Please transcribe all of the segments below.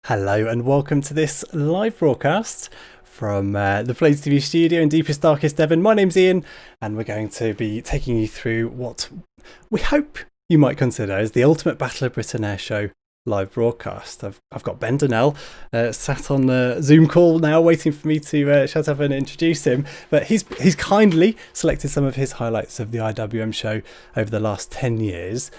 Hello and welcome to this live broadcast from the PTV studio in deepest, darkest Devon. My name's Ian and we're going to be taking you through what we hope you might consider as the ultimate Battle of Britain Air Show live broadcast. I've got Ben Donnell sat on the Zoom call now waiting for me to shut up and introduce him, but he's kindly selected some of his highlights of the IWM show over the last 10 years.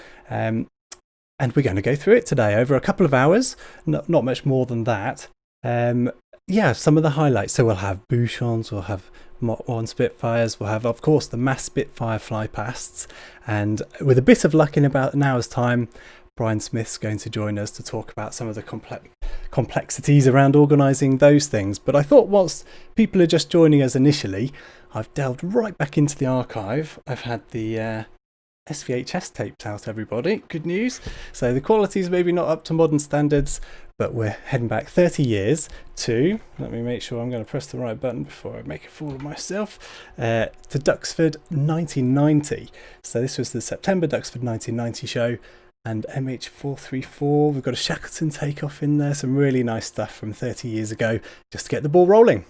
And we're going to go through it today over a couple of hours, not much more than that. Some of the highlights. So we'll have Bouchons, we'll have Mach 1 Spitfires, we'll have, of course, the mass Spitfire flypasts. And with a bit of luck, in about an hour's time, Brian Smith's going to join us to talk about some of the complexities around organising those things. But I thought whilst people are just joining us initially, I've delved right back into the archive. I've had the SVHS tapes out, everybody. Good news. So the quality's maybe not up to modern standards, but we're heading back 30 years to, let me make sure I'm going to press the right button before I make a fool of myself, to Duxford 1990. So this was the September Duxford 1990 show, and MH434, we've got a Shackleton takeoff in there, some really nice stuff from 30 years ago, just to get the ball rolling.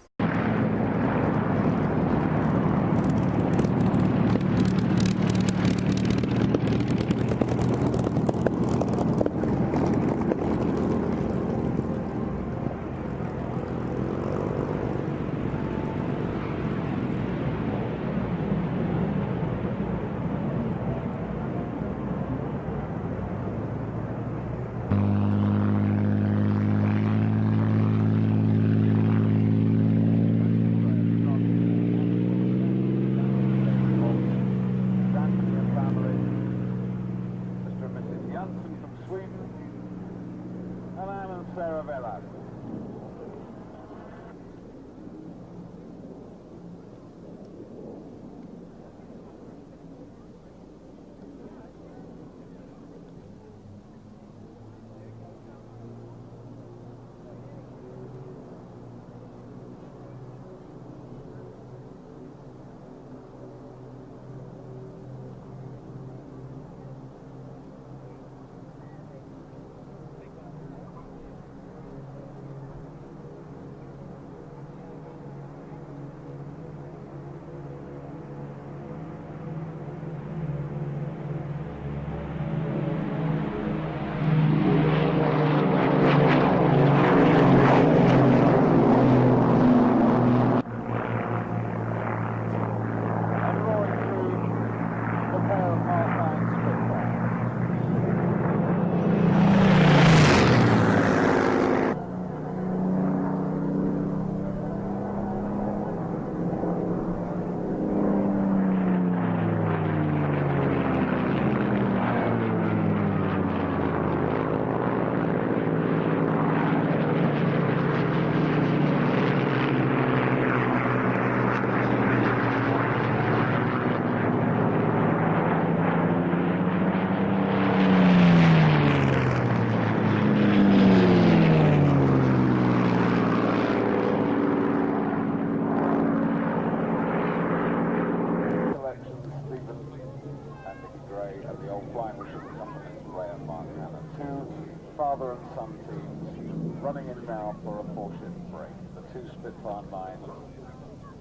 Father and son teams running in now for a four-shift break. The two Spitfire 9s,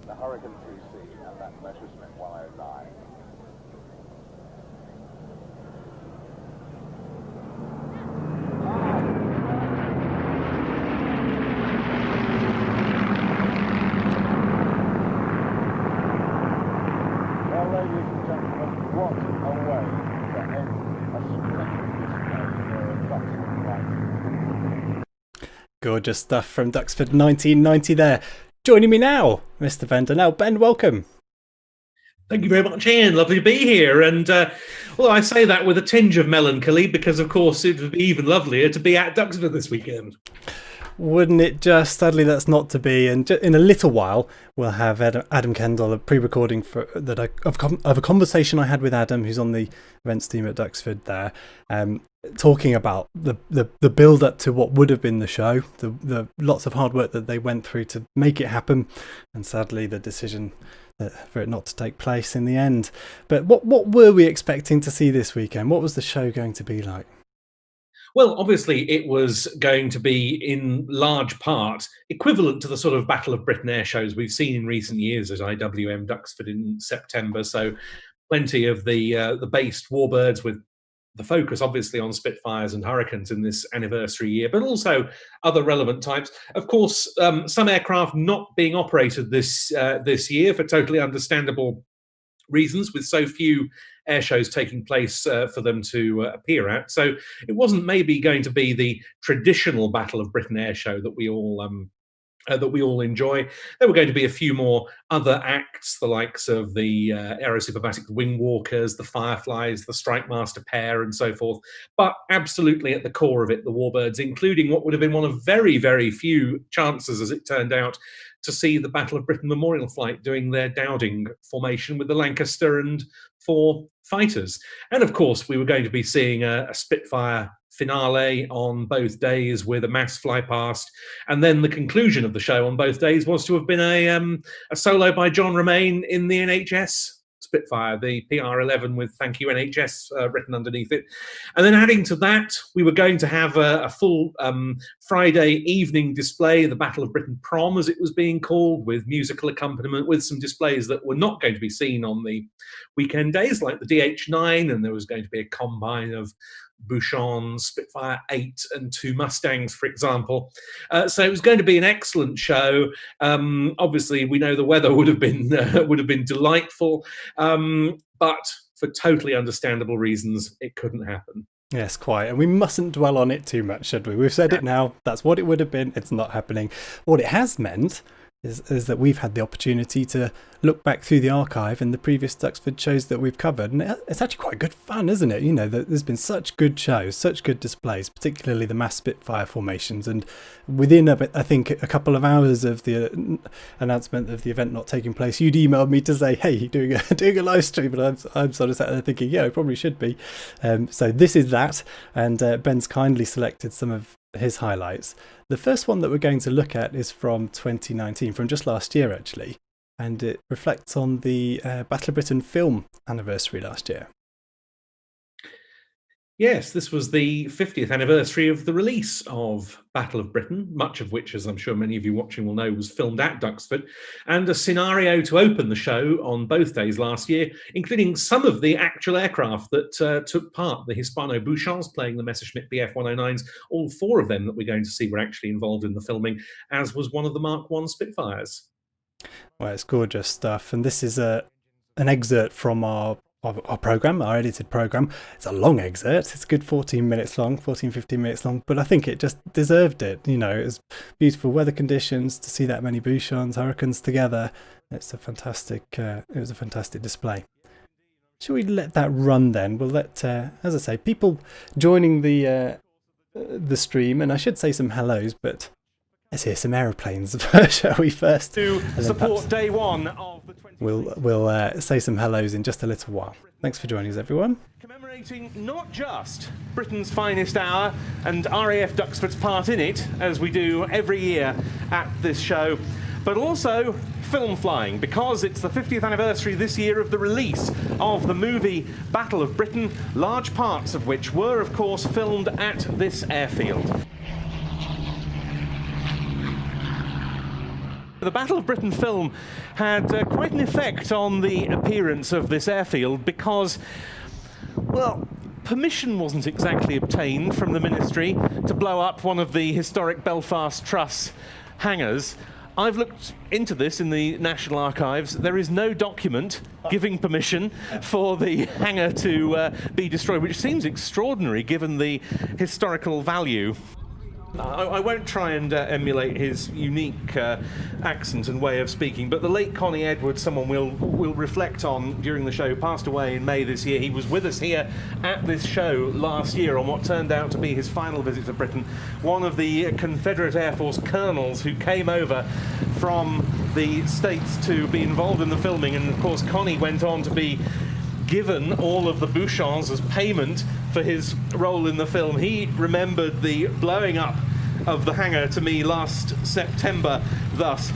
the Hurricane 2C, and that Messerschmitt 109. Well, ladies and gentlemen, what a way to end a splendid display here at Duxford. Gorgeous stuff from Duxford 1990 there. Joining me now, Mr. Ben Donnell. Ben, welcome. Thank you very much, Ian. Lovely to be here. And well, I say that with a tinge of melancholy because, of course, it would be even lovelier to be at Duxford this weekend. Wouldn't it just? Sadly, that's not to be. And in a little while, we'll have Adam Kendall, a pre-recording of a conversation I had with Adam, who's on the events team at Duxford there, talking about the build-up to what would have been the show, the lots of hard work that they went through to make it happen, and sadly the decision for it not to take place in the end. But what were we expecting to see this weekend? What was the show going to be like? Well, obviously, it was going to be in large part equivalent to the sort of Battle of Britain air shows we've seen in recent years at IWM Duxford in September. So, plenty of the based warbirds, with the focus obviously on Spitfires and Hurricanes in this anniversary year, but also other relevant types. Of course, some aircraft not being operated this year for totally understandable reasons, with so few air shows taking place for them to appear at. So it wasn't maybe going to be the traditional Battle of Britain air show that we all enjoy. There were going to be a few more other acts, the likes of the Aerosupermatic Wingwalkers, the Fireflies, the Strike Master pair, and so forth. But absolutely at the core of it, the Warbirds, including what would have been one of very, very few chances, as it turned out, to see the Battle of Britain Memorial Flight doing their Dowding formation with the Lancaster and 4 fighters. And of course, we were going to be seeing a Spitfire finale on both days with a mass fly past, and then the conclusion of the show on both days was to have been a solo by John Romain in the NHS Spitfire, the PR11 with "Thank You NHS" written underneath it. And then adding to that, we were going to have a full Friday evening display, the Battle of Britain Prom, as it was being called, with musical accompaniment, with some displays that were not going to be seen on the weekend days, like the DH9, and there was going to be a combine of Bouchons, Spitfire 8 and 2 Mustangs, for example. So it was going to be an excellent show. Obviously, we know the weather would have been delightful, but for totally understandable reasons, it couldn't happen. Yes, quite. And we mustn't dwell on it too much, should we? We've said it now. That's what it would have been. It's not happening. What it has meant is that we've had the opportunity to look back through the archive and the previous Duxford shows that we've covered, and it's actually quite good fun, isn't it? You know, there's been such good shows, such good displays, particularly the mass Spitfire formations, and within I think a couple of hours of the announcement of the event not taking place, you'd emailed me to say, hey, doing a live stream, and I'm sort of sat there thinking, yeah, I probably should be. So this is that, and Ben's kindly selected some of his highlights. The first one that we're going to look at is from 2019, from just last year actually, and it reflects on the Battle of Britain film anniversary last year. Yes, this was the 50th anniversary of the release of Battle of Britain, much of which, as I'm sure many of you watching will know, was filmed at Duxford, and a scenario to open the show on both days last year, including some of the actual aircraft that took part, the Hispano Bouchons playing the Messerschmitt Bf-109s. All 4 of them that we're going to see were actually involved in the filming, as was one of the Mark I Spitfires. Well, it's gorgeous stuff, and this is an excerpt from our program, our edited program. It's a long excerpt. It's a good 15 minutes long, but I think it just deserved it. You know, it was beautiful weather conditions to see that many Bouchons, Hurricanes together. It was a fantastic display. Shall we let that run then? We'll let, as I say, people joining the stream, and I should say some hellos, but let's hear some aeroplanes, shall we first? To support day one of the 20... We'll say some hellos in just a little while. Thanks for joining us, everyone. Commemorating not just Britain's finest hour and RAF Duxford's part in it, as we do every year at this show, but also film flying, because it's the 50th anniversary this year of the release of the movie Battle of Britain, large parts of which were, of course, filmed at this airfield. The Battle of Britain film had quite an effect on the appearance of this airfield because, well, permission wasn't exactly obtained from the ministry to blow up one of the historic Belfast Truss hangars. I've looked into this in the National Archives. There is no document giving permission for the hangar to be destroyed, which seems extraordinary given the historical value. I won't try and emulate his unique accent and way of speaking, but the late Connie Edwards, someone we'll reflect on during the show, passed away in May this year. He was with us here at this show last year on what turned out to be his final visit to Britain. One of the Confederate Air Force colonels who came over from the States to be involved in the filming, and of course Connie went on to be given all of the Bouchons as payment for his role in the film. He remembered the blowing up of the hangar to me last September thus: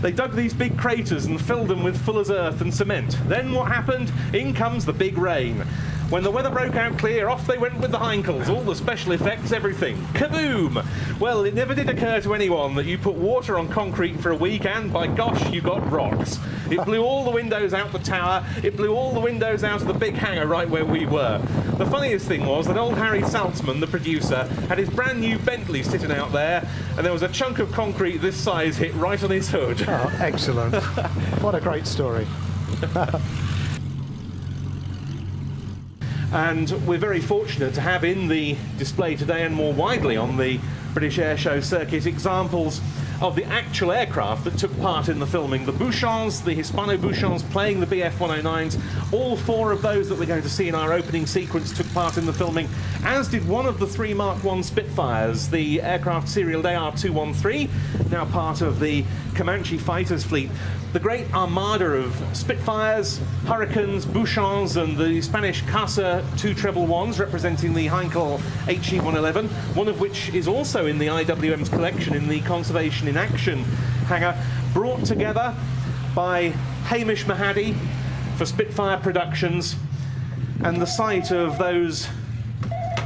they dug these big craters and filled them with fuller's earth and cement. Then what happened? In comes the big rain. When the weather broke out clear, off they went with the Heinkels, all the special effects, everything. Kaboom! Well, it never did occur to anyone that you put water on concrete for a week and, by gosh, you got rocks. It blew all the windows out the tower, it blew all the windows out of the big hangar right where we were. The funniest thing was that old Harry Saltzman, the producer, had his brand new Bentley sitting out there, and there was a chunk of concrete this size hit right on his hood. Oh, excellent. What a great story. And we're very fortunate to have in the display today and more widely on the British Airshow circuit examples of the actual aircraft that took part in the filming. The Bouchons, the Hispano-Bouchons playing the Bf-109s, all four of those that we're going to see in our opening sequence took part in the filming, as did one of the three Mark I Spitfires, the aircraft serial AR-213, now part of the Comanche fighters fleet. The great armada of Spitfires, Hurricanes, Bouchons, and the Spanish Casa 211s representing the Heinkel HE-111, one of which is also in the IWM's collection in the Conservation in Action hangar, brought together by Hamish Mahadi for Spitfire Productions, and the site of those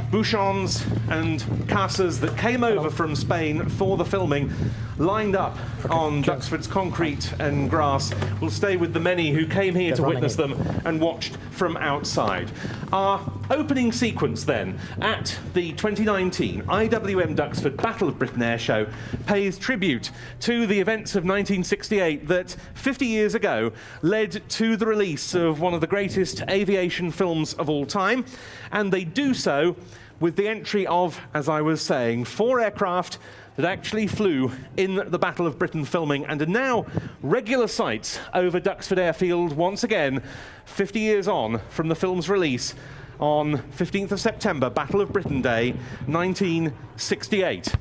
Bouchons and Casas that came over from Spain for the filming, lined up on Duxford's concrete and grass, will stay with the many who came here to witness them and watched from outside. Our opening sequence then at the 2019 IWM Duxford Battle of Britain Air Show pays tribute to the events of 1968 that 50 years ago led to the release of one of the greatest aviation films of all time, and they do so with the entry of, as I was saying, 4 aircraft that actually flew in the Battle of Britain filming and are now regular sites over Duxford Airfield once again, 50 years on from the film's release on 15th of September, Battle of Britain Day, 1968.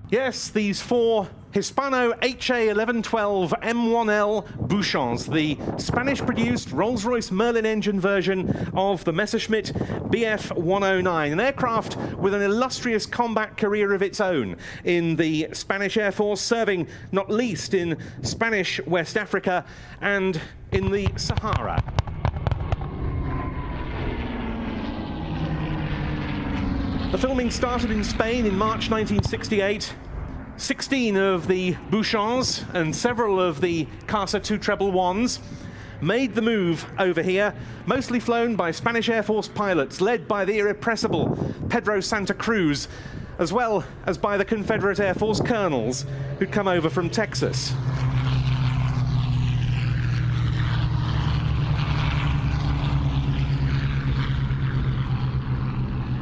Yes, these 4 Hispano HA-1112 M1L Bouchons, the Spanish-produced Rolls-Royce Merlin engine version of the Messerschmitt Bf-109, an aircraft with an illustrious combat career of its own in the Spanish Air Force, serving not least in Spanish West Africa and in the Sahara. The filming started in Spain in March 1968. 16 of the Bouchons and several of the Casa 211s made the move over here, mostly flown by Spanish Air Force pilots led by the irrepressible Pedro Santa Cruz, as well as by the Confederate Air Force colonels who'd come over from Texas.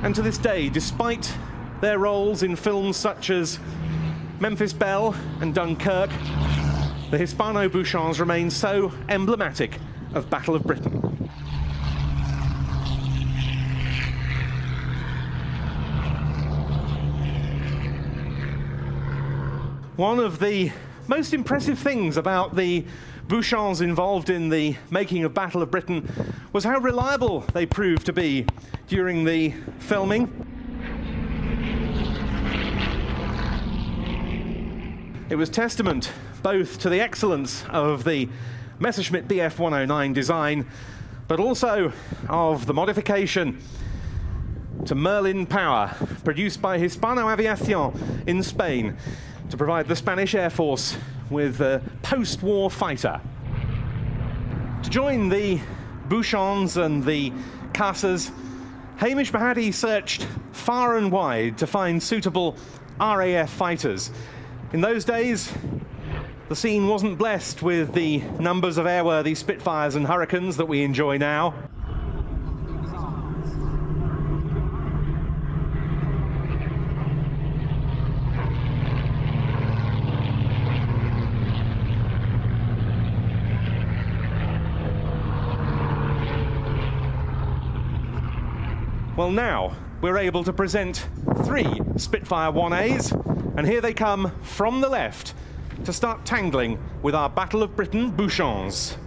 And to this day, despite their roles in films such as Memphis Belle and Dunkirk, the Hispano-Bouchons remain so emblematic of Battle of Britain. One of the most impressive things about the Bouchons involved in the making of Battle of Britain was how reliable they proved to be during the filming. It was testament both to the excellence of the Messerschmitt Bf-109 design, but also of the modification to Merlin power produced by Hispano Aviación in Spain to provide the Spanish Air Force with a post-war fighter. To join the Bouchons and the Casas, Hamish Mahadi searched far and wide to find suitable RAF fighters. In those days, the scene wasn't blessed with the numbers of airworthy Spitfires and Hurricanes that we enjoy now. Well, now we're able to present 3 Spitfire 1As, and here they come from the left to start tangling with our Battle of Britain Bouchons.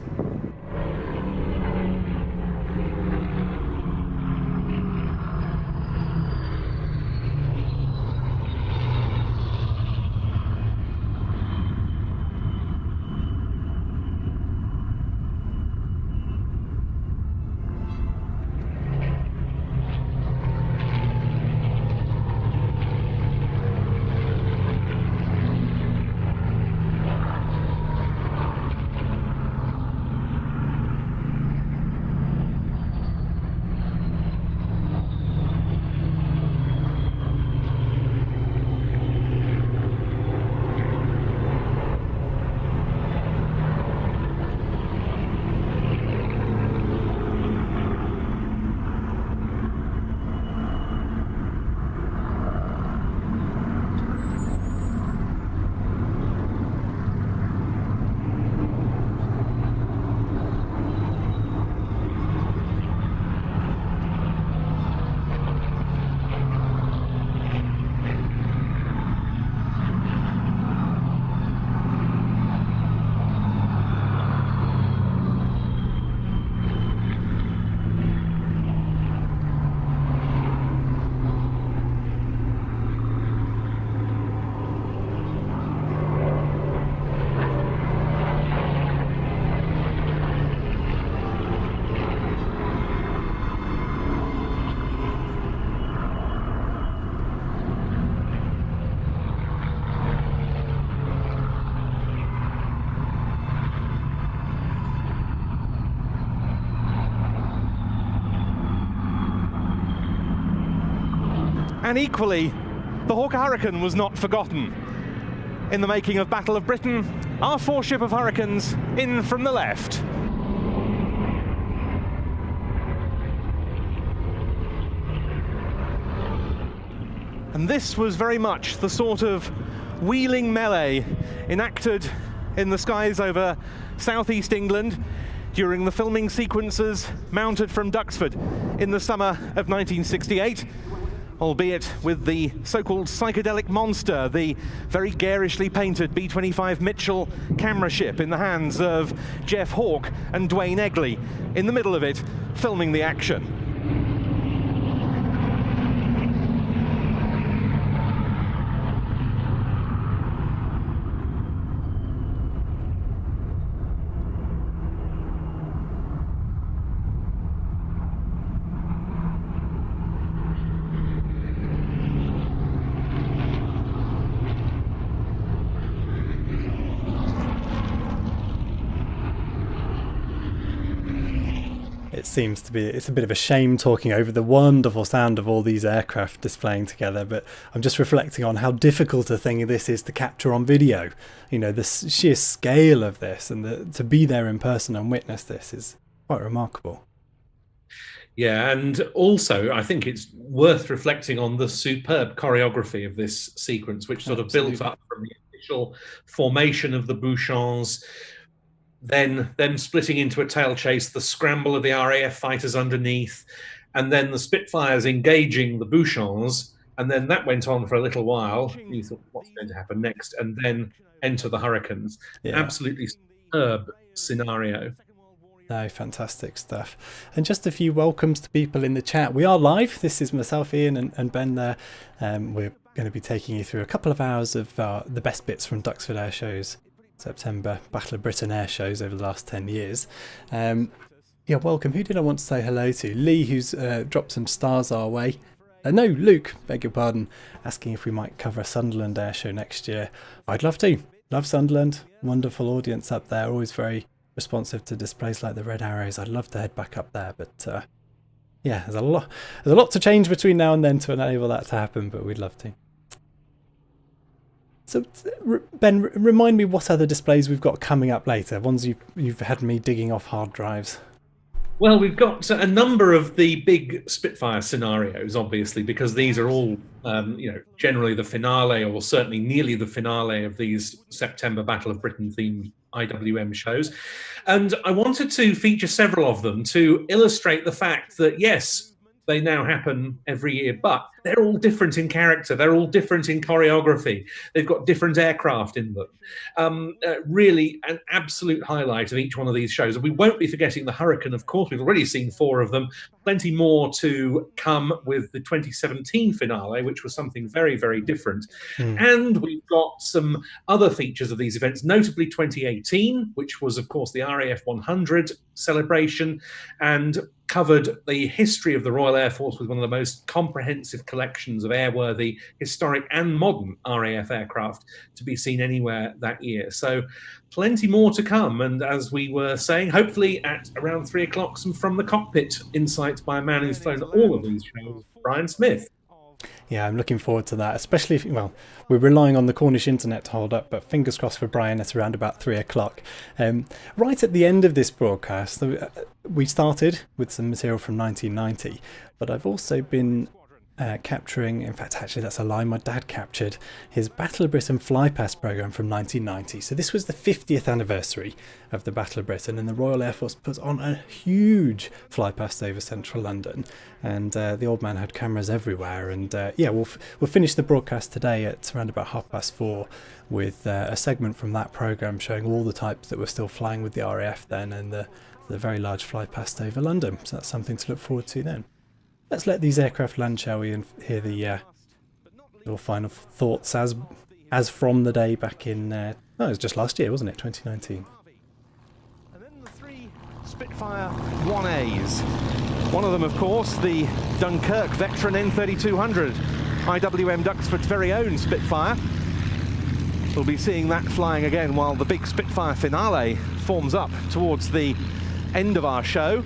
And equally, the Hawker Hurricane was not forgotten. In the making of Battle of Britain, our 4-ship of Hurricanes in from the left. And this was very much the sort of wheeling melee enacted in the skies over southeast England during the filming sequences mounted from Duxford in the summer of 1968, albeit with the so-called psychedelic monster, the very garishly painted B-25 Mitchell camera ship in the hands of Jeff Hawke and Dwayne Egley, in the middle of it, filming the action. It seems to be, it's a bit of a shame talking over the wonderful sound of all these aircraft displaying together, but I'm just reflecting on how difficult a thing this is to capture on video. You know, the sheer scale of this, and to be there in person and witness this is quite remarkable. Yeah, and also I think it's worth reflecting on the superb choreography of this sequence, which sort of built up from the initial formation of the Bouchons, then them splitting into a tail chase, the scramble of the RAF fighters underneath, and then the Spitfires engaging the Bouchons, and then that went on for a little while. You thought, what's going to happen next? And then enter the Hurricanes. Yeah. Absolutely superb scenario. No, fantastic stuff. And just a few welcomes to people in the chat. We are live. This is myself, Ian, and Ben there. We're going to be taking you through a couple of hours of the best bits from Duxford Air Shows September, Battle of Britain air shows over the last 10 years. Yeah, welcome. Who did I want to say hello to? Lee, who's dropped some stars our way. No, Luke, beg your pardon, asking if we might cover a Sunderland air show next year. I'd love to. Love Sunderland. Wonderful audience up there. Always very responsive to displays like the Red Arrows. I'd love to head back up there, but yeah, there's a lot to change between now and then to enable that to happen, but we'd love to. So, Ben, remind me what other displays we've got coming up later, ones you've had me digging off hard drives. Well, we've got a number of the big Spitfire scenarios, obviously, because these are all, generally the finale, or certainly nearly the finale of these September Battle of Britain themed IWM shows. And I wanted to feature several of them to illustrate the fact that, yes, they now happen every year, but they're all different in character. They're all different in choreography. They've got different aircraft in them. Really an absolute highlight of each one of these shows. And we won't be forgetting the Hurricane, of course. We've already seen 4 of them. Plenty more to come with the 2017 finale, which was something very, very different. And we've got some other features of these events, notably 2018, which was, of course, the RAF 100 celebration, and covered the history of the Royal Air Force with one of the most comprehensive collections of airworthy, historic and modern RAF aircraft to be seen anywhere that year. So plenty more to come. And as we were saying, hopefully at around 3 o'clock, some From the Cockpit insights by a man who's flown all of these shows, Brian Smith. Yeah, I'm looking forward to that, especially if, well, we're relying on the Cornish internet to hold up, but fingers crossed for Brian at around about 3 o'clock. Right at the end of this broadcast, we started with some material from 1990, but I've also been capturing, in fact, actually that's a lie, my dad captured his Battle of Britain flypast programme from 1990. So this was the 50th anniversary of the Battle of Britain, and the Royal Air Force put on a huge flypast over central London, and the old man had cameras everywhere. And yeah, we'll finish the broadcast today at around about 4:30 with a segment from that programme showing all the types that were still flying with the RAF then, and the very large flypast over London. So that's something to look forward to then. Let's let these aircraft land, shall we, and hear the your final thoughts as from the day back in, it was just last year, wasn't it, 2019. And then the 3 Spitfire 1As. One of them, of course, the Dunkirk veteran N3200, IWM Duxford's very own Spitfire. We'll be seeing that flying again while the big Spitfire finale forms up towards the end of our show.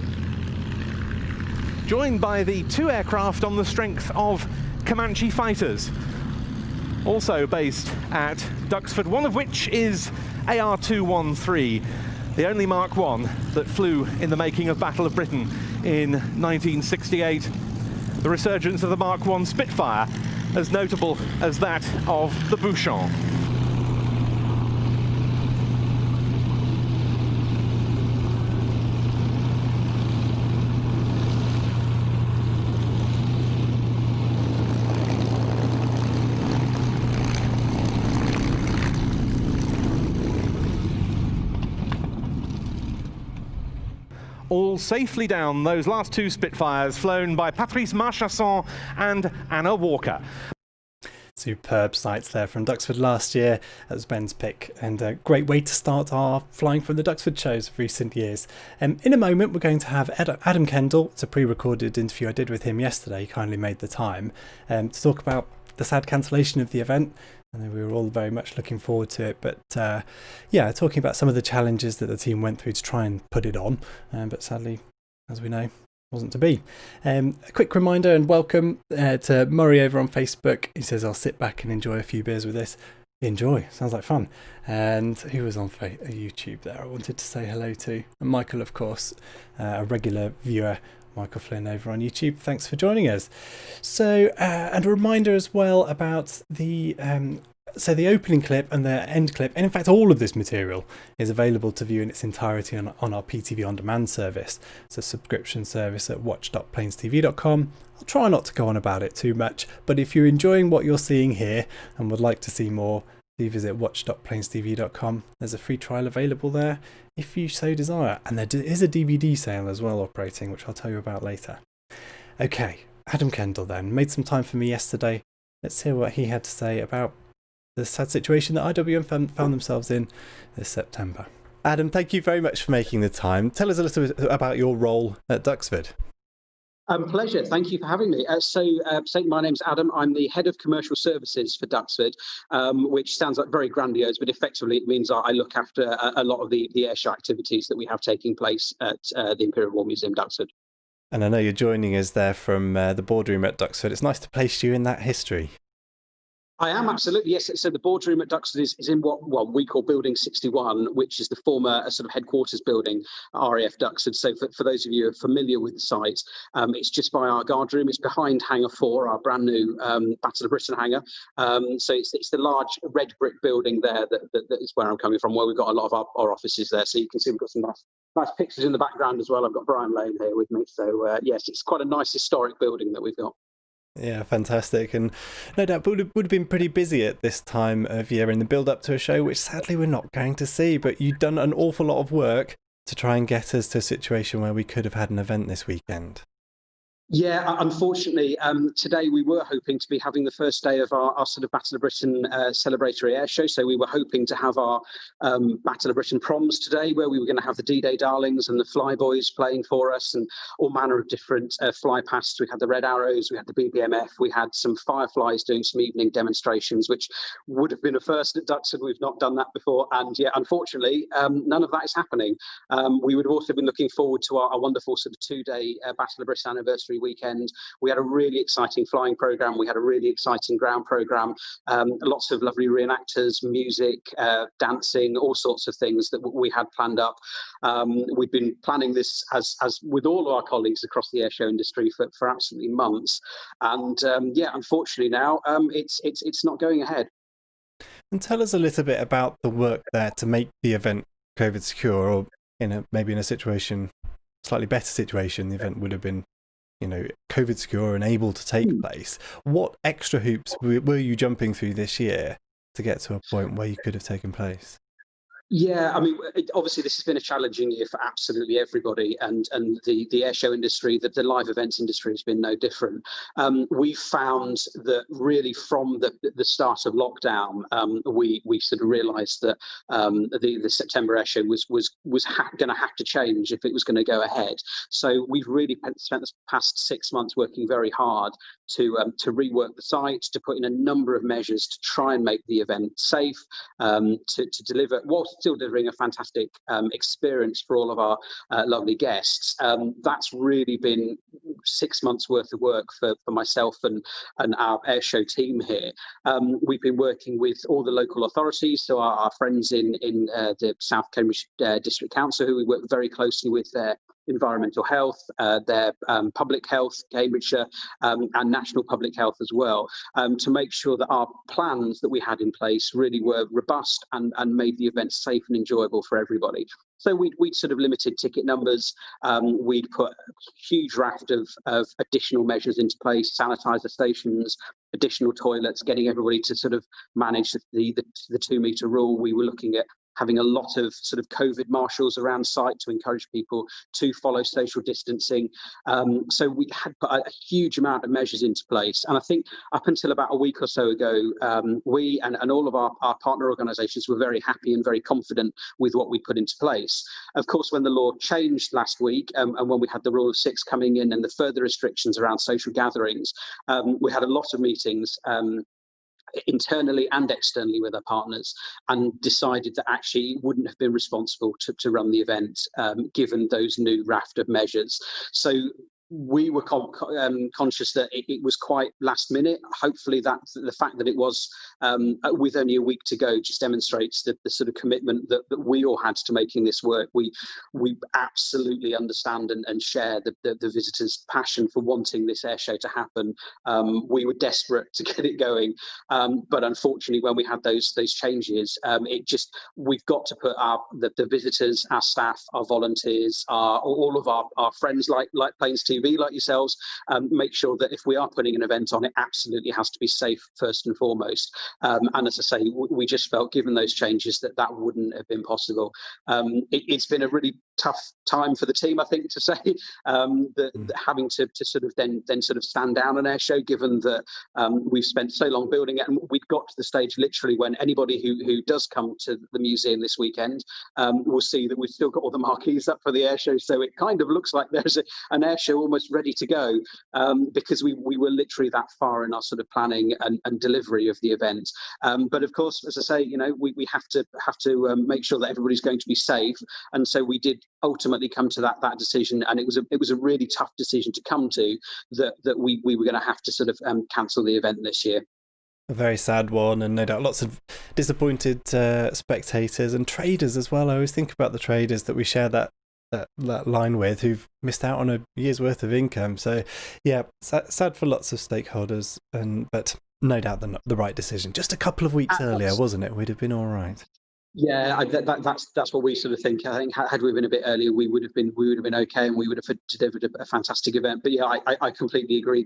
Joined by the 2 aircraft on the strength of Comanche fighters, also based at Duxford, one of which is AR-213, the only Mark I that flew in the making of Battle of Britain in 1968. The resurgence of the Mark I Spitfire, as notable as that of the Bouchon. All safely down, those last two Spitfires flown by Patrice Marchasson and Anna Walker. Superb sights there from Duxford last year. That was Ben's pick, and a great way to start our Flying from the Duxford shows of recent years. In a moment, we're going to have Adam Kendall. It's a pre-recorded interview I did with him yesterday. He kindly made the time to talk about the sad cancellation of the event. And we were all very much looking forward to it. But yeah, talking about some of the challenges that the team went through to try and put it on. But sadly, as we know, wasn't to be. A quick reminder and welcome to Murray over on Facebook. He says, I'll sit back and enjoy a few beers with this. Enjoy. Sounds like fun. And who was on YouTube there? I wanted to say hello to. And Michael, of course, a regular viewer. Michael Flynn over on YouTube. Thanks for joining us. So, and a reminder as well about the opening clip and the end clip, and in fact all of this material is available to view in its entirety on our PTV On Demand service. It's a subscription service at watch.plainstv.com. I'll try not to go on about it too much, but if you're enjoying what you're seeing here and would like to see more, do visit watch.plainstv.com. There's a free trial available there if you so desire, and there is a DVD sale as well operating, which I'll tell you about later. Okay, Adam Kendall then made some time for me yesterday. Let's hear what he had to say about the sad situation that IWM found themselves in this September. Adam, thank you very much for making the time. Tell us a little bit about your role at Duxford. Pleasure. Thank you for having me. My name's Adam. I'm the head of commercial services for Duxford, which sounds like very grandiose, but effectively it means I look after a lot of the airshow activities that we have taking place at the Imperial War Museum, Duxford. And I know you're joining us there from the boardroom at Duxford. It's nice to place you in that history. I am, absolutely, yes. So the boardroom at Duxford is in what we call Building 61, which is the former sort of headquarters building at RAF Duxford. So for those of you who are familiar with the site, it's just by our guard room. It's behind Hangar 4, our brand new Battle of Britain hangar. So it's the large red brick building there that is where I'm coming from, where we've got a lot of our offices there. So you can see we've got some nice pictures in the background as well. I've got Brian Lane here with me. So yes, it's quite a nice historic building that we've got. Yeah, fantastic. And no doubt would have been pretty busy at this time of year in the build up to a show, which sadly we're not going to see. But you've done an awful lot of work to try and get us to a situation where we could have had an event this weekend. Yeah, unfortunately, today we were hoping to be having the first day of our sort of Battle of Britain celebratory air show. So we were hoping to have our Battle of Britain proms today, where we were going to have the D-Day Darlings and the Flyboys playing for us, and all manner of different fly pasts. We had the Red Arrows, we had the BBMF, we had some Fireflies doing some evening demonstrations, which would have been a first at Duxford. We've not done that before, and yeah, unfortunately, none of that is happening. We would have also been looking forward to our wonderful sort of two-day Battle of Britain anniversary weekend. We had a really exciting flying program. We had a really exciting ground program. Lots of lovely reenactors, music, dancing, all sorts of things that we had planned up. We've been planning this as with all of our colleagues across the airshow industry for absolutely months. And yeah, unfortunately now it's not going ahead. And tell us a little bit about the work there to make the event COVID secure, or maybe in a slightly better situation, the event would have been COVID secure and able to take place. What extra hoops were you jumping through this year to get to a point where you could have taken place? Yeah, I mean, obviously this has been a challenging year for absolutely everybody, and the airshow industry, the live events industry has been no different. We found that really from the start of lockdown, we sort of realised that the September airshow was going to have to change if it was going to go ahead. So we've really spent the past 6 months working very hard to rework the site, to put in a number of measures to try and make the event safe, to deliver whilst still delivering a fantastic experience for all of our lovely guests. That's really been 6 months worth of work for myself and our airshow team here. We've been working with all the local authorities, so our friends in the South Cambridge District Council, who we work very closely with, their environmental health, their public health, Cambridgeshire, and national public health as well, to make sure that our plans that we had in place really were robust and made the event safe and enjoyable for everybody. So we'd sort of limited ticket numbers. We'd put a huge raft of additional measures into place, sanitizer stations, additional toilets, getting everybody to sort of manage the 2 metre rule. We were looking at having a lot of sort of COVID marshals around site to encourage people to follow social distancing. So we had put a huge amount of measures into place. And I think up until about a week or so ago, we and all of our partner organisations were very happy and very confident with what we put into place. Of course, when the law changed last week, and when we had the rule of 6 coming in and the further restrictions around social gatherings, we had a lot of meetings internally and externally with our partners, and decided that actually it wouldn't have been responsible to run the event given those new raft of measures. So we were conscious that it was quite last minute. Hopefully that the fact that it was with only a week to go just demonstrates the sort of commitment that we all had to making this work. We absolutely understand and share the visitors' passion for wanting this air show to happen. We were desperate to get it going, but unfortunately when we had those changes, we've got to put the visitors, our staff, our volunteers, all of our friends like Plains TV, like yourselves, make sure that if we are putting an event on, it absolutely has to be safe first and foremost. And as I say, we just felt, given those changes, that wouldn't have been possible. It's been a really tough time for the team, I think, to say, that having to sort of then sort of stand down an air show, given that we've spent so long building it, and we've got to the stage literally when anybody who does come to the museum this weekend will see that we've still got all the marquees up for the air show. So it kind of looks like there's an air show almost ready to go, because we were literally that far in our sort of planning and delivery of the event. But of course, as I say, we have to make sure that everybody's going to be safe, and so we did ultimately come to that decision, and it was a really tough decision to come to, that we were going to have to sort of cancel the event this year. A very sad one, and no doubt lots of disappointed spectators and traders as well. I always think about the traders that we share that line with, who've missed out on a year's worth of income. So yeah, sad for lots of stakeholders, but no doubt the right decision. Just a couple of weeks earlier, wasn't it? We'd have been all right. Yeah, that's what we sort of think. I think had we been a bit earlier, we would have been okay, and we would have delivered a fantastic event. But yeah, I completely agree.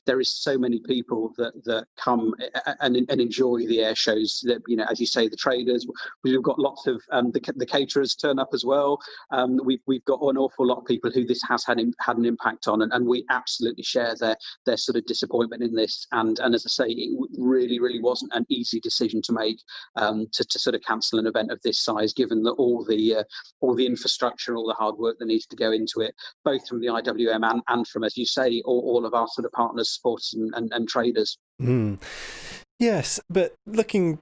There is so many people that come and enjoy the air shows. That, as you say, the traders. We've got lots of the caterers turn up as well. We've got an awful lot of people who this has had an impact on, and we absolutely share their sort of disappointment in this. And as I say, it really wasn't an easy decision to make, to sort of cancel an event of this size, given that all the infrastructure, all the hard work that needs to go into it, both from the IWM and from, as you say, all of our sort of partners, supporters and traders. Yes, but looking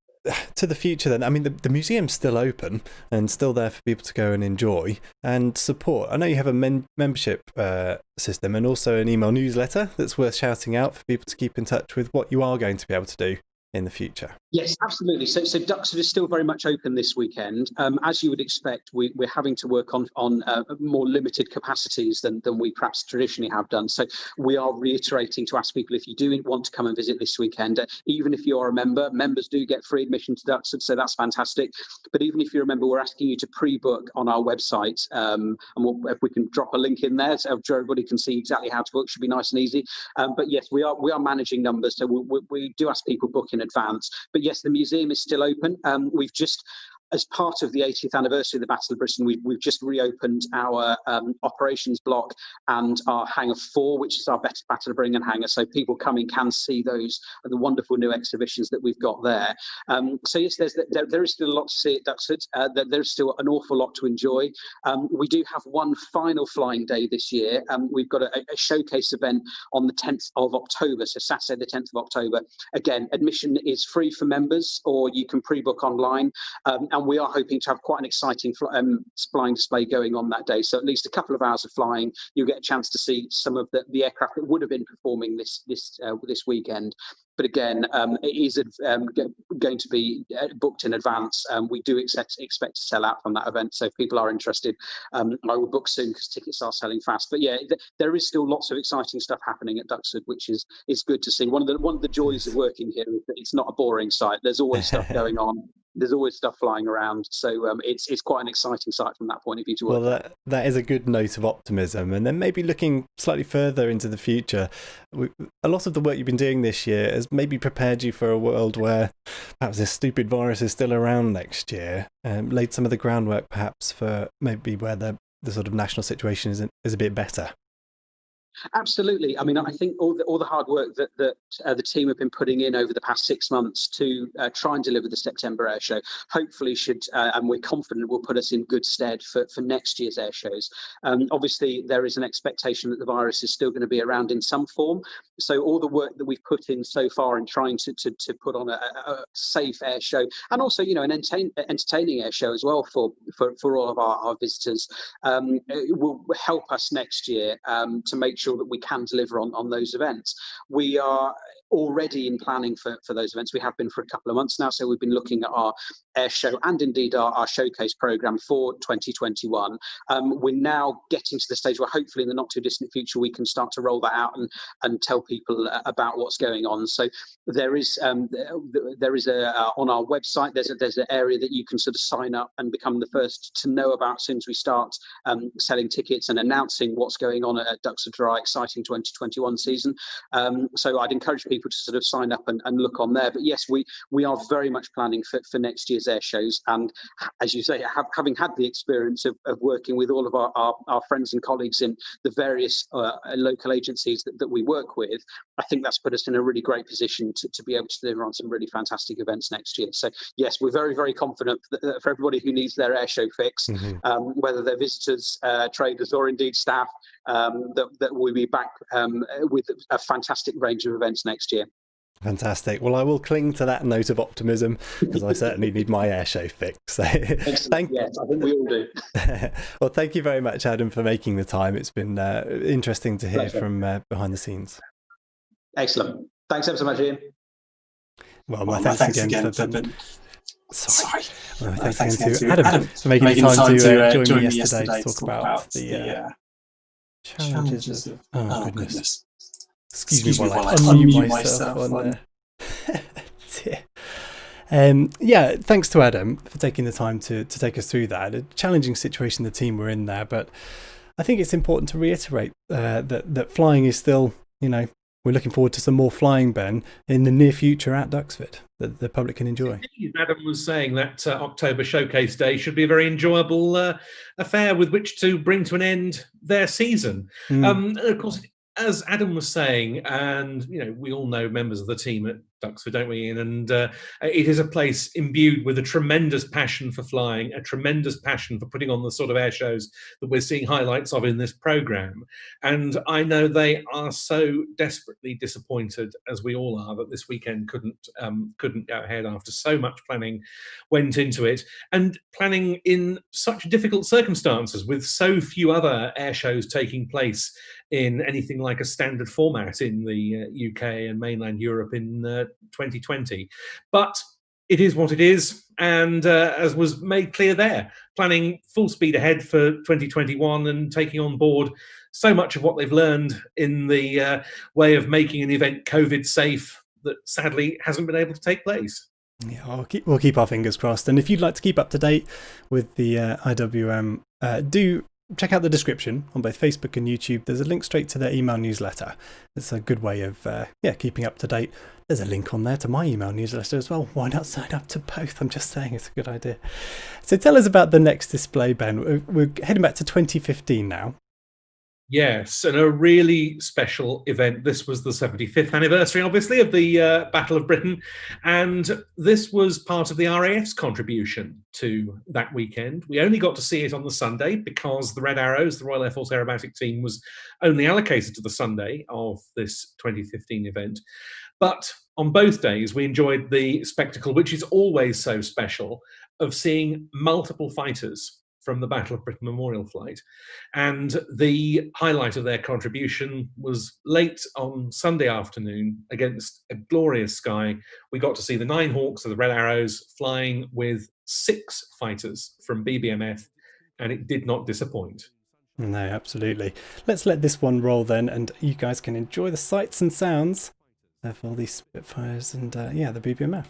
to the future then, I mean, the museum's still open and still there for people to go and enjoy and support. I know you have a membership system and also an email newsletter that's worth shouting out for people to keep in touch with what you are going to be able to do in the future. Yes, absolutely. So Duxford is still very much open this weekend. As you would expect, we're having to work on more limited capacities than we perhaps traditionally have done. So we are reiterating to ask people, if you do want to come and visit this weekend, even if you're a member, members do get free admission to Duxford, so that's fantastic. But even if you're a member, we're asking you to pre-book on our website, and if we can drop a link in there so everybody can see exactly how to book, should be nice and easy. But yes, we are managing numbers, so we do ask people book in advance. But yes, the museum is still open. We've just, as part of the 80th anniversary of the Battle of Britain, we've just reopened our operations block and our Hangar 4, which is our Battle of Britain hangar. So people coming can see the wonderful new exhibitions that we've got there. So yes, there is still a lot to see at Duxford. There's still an awful lot to enjoy. We do have one final flying day this year. We've got a showcase event on the 10th of October, so Saturday the 10th of October. Again, admission is free for members, or you can pre-book online. And and we are hoping to have quite an exciting flying display going on that day. So at least a couple of hours of flying, you'll get a chance to see some of the aircraft that would have been performing this weekend. But again, it is going to be booked in advance. We do expect to sell out from that event. So if people are interested, I will book soon because tickets are selling fast. But yeah, there is still lots of exciting stuff happening at Duxford, which is good to see. One of the joys of working here is that it's not a boring site. There's always stuff going on. There's always stuff flying around, so it's quite an exciting site from that point of view to work. Well, that is a good note of optimism, and then maybe looking slightly further into the future. A lot of the work you've been doing this year has maybe prepared you for a world where perhaps this stupid virus is still around next year, and laid some of the groundwork perhaps for maybe where the sort of national situation is a bit better. Absolutely. I mean, I think all the hard work that the team have been putting in over the past 6 months to try and deliver the September air show, hopefully and we're confident will put us in good stead for next year's air shows. Obviously, there is an expectation that the virus is still going to be around in some form. So all the work that we've put in so far in trying to put on a safe air show, and also, an entertaining air show as well for all of our visitors, will help us next year to make sure that we can deliver on those events. We are already in planning for those events. We have been for a couple of months now, so we've been looking at our air show and indeed our showcase program for 2021. We're now getting to the stage where hopefully in the not too distant future we can start to roll that out and tell people about what's going on. So there is on our website there's an area that you can sort of sign up and become the first to know about as soon as we start selling tickets and announcing what's going on at Duxford for our exciting 2021 season. So I'd encourage people to sort of sign up and look on there. But yes, we are very much planning for next year's air shows. And as you say, having had the experience of working with all of our friends and colleagues in the various local agencies that we work with, I think that's put us in a really great position to be able to deliver on some really fantastic events next year. So yes, we're very, very confident that for everybody who needs their air show fix, whether they're visitors, traders, or indeed staff, that we'll be back with a fantastic range of events next year. Fantastic. Well, I will cling to that note of optimism because I certainly need my air show fix. So yes, I think we all do. Well, thank you very much, Adam, for making the time. It's been interesting to hear from behind the scenes. Excellent. Thanks ever so much, Ian. Well, thanks again for thanks again to Adam for making the time to join me yesterday to talk about the challenges of... Oh, goodness. Excuse me while I unmute myself on there. Yeah, thanks to Adam for taking the time to take us through that. A challenging situation the team were in there, but I think it's important to reiterate that flying is still, we're looking forward to some more flying, Ben, in the near future at Duxford that the public can enjoy. Adam was saying that October Showcase Day should be a very enjoyable affair with which to bring to an end their season. Of course, as Adam was saying, and we all know members of the team at Duxford, don't we, Ian? And it is a place imbued with a tremendous passion for flying, a tremendous passion for putting on the sort of air shows that we're seeing highlights of in this programme. And I know they are so desperately disappointed, as we all are, that this weekend couldn't go ahead after so much planning went into it, and planning in such difficult circumstances with so few other air shows taking place in anything like a standard format in the UK and mainland Europe in 2020. But it is what it is, and as was made clear there, planning full speed ahead for 2021 and taking on board so much of what they've learned in the way of making an event COVID safe that sadly hasn't been able to take place. Yeah, we'll keep our fingers crossed. And if you'd like to keep up to date with the IWM, do check out the description on both Facebook and YouTube. There's a link straight to their email newsletter. It's a good way of keeping up to date. There's a link on there to my email newsletter as well. Why not sign up to both? I'm just saying it's a good idea. So tell us about the next display, Ben. We're heading back to 2015 now. Yes, and a really special event. This was the 75th anniversary, obviously, of the Battle of Britain, and this was part of the RAF's contribution to that weekend. We only got to see it on the Sunday because the Red Arrows, the Royal Air Force Aerobatic Team, was only allocated to the Sunday of this 2015 event. But on both days, we enjoyed the spectacle, which is always so special, of seeing multiple fighters from the Battle of Britain Memorial Flight. And the highlight of their contribution was late on Sunday afternoon against a glorious sky. We got to see the 9 Hawks of the Red Arrows flying with 6 fighters from BBMF, and it did not disappoint. No, absolutely. Let's let this one roll then, and you guys can enjoy the sights and sounds of all these Spitfires and, yeah, the BBMF.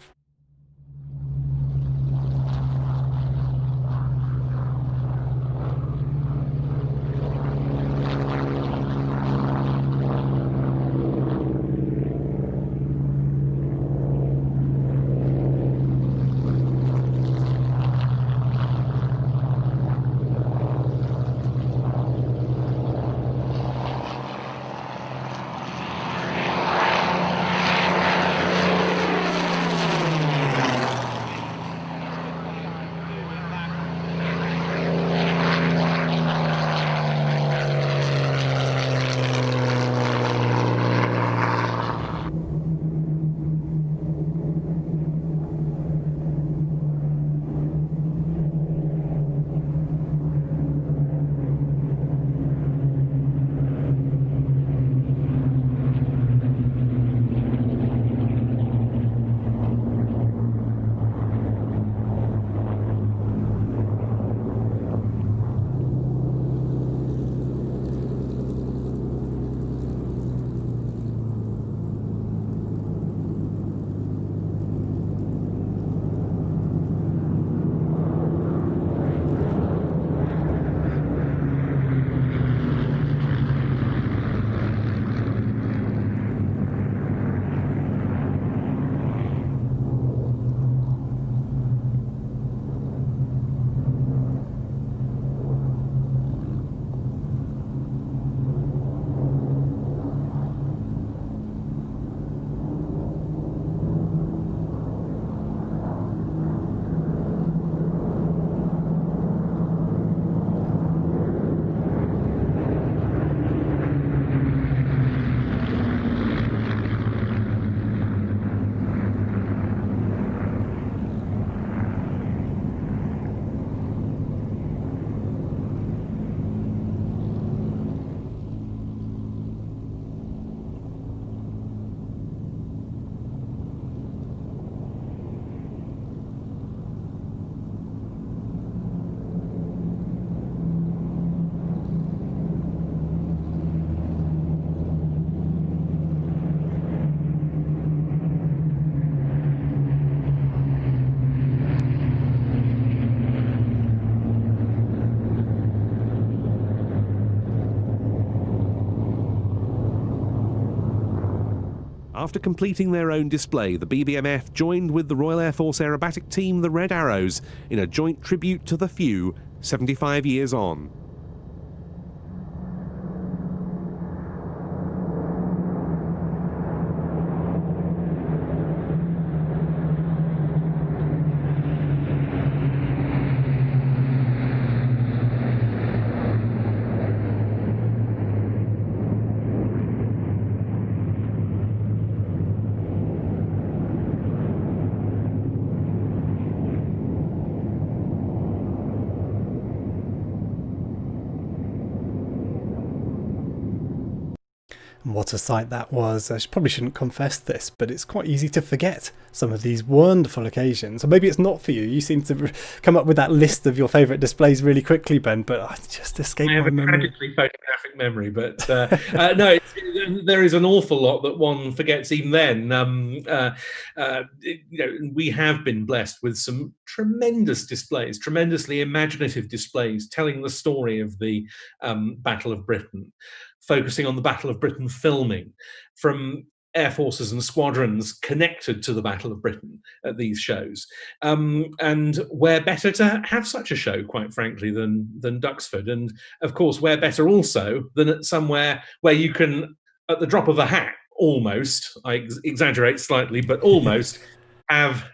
After completing their own display, the BBMF joined with the Royal Air Force aerobatic team, the Red Arrows, in a joint tribute to the few, 75 years on. What a sight that was. I probably shouldn't confess this, but it's quite easy to forget some of these wonderful occasions. Or maybe it's not for you. You seem to come up with that list of your favourite displays really quickly, Ben, but I just escaped my memory. I have a tragically photographic memory, but no, there is an awful lot that one forgets even then. We have been blessed with some tremendous displays, tremendously imaginative displays, telling the story of the Battle of Britain, focusing on the Battle of Britain filming from air forces and squadrons connected to the Battle of Britain at these shows. And where better to have such a show, quite frankly, than Duxford. And of course, where better also than at somewhere where you can, at the drop of a hat, almost, I exaggerate slightly, but almost have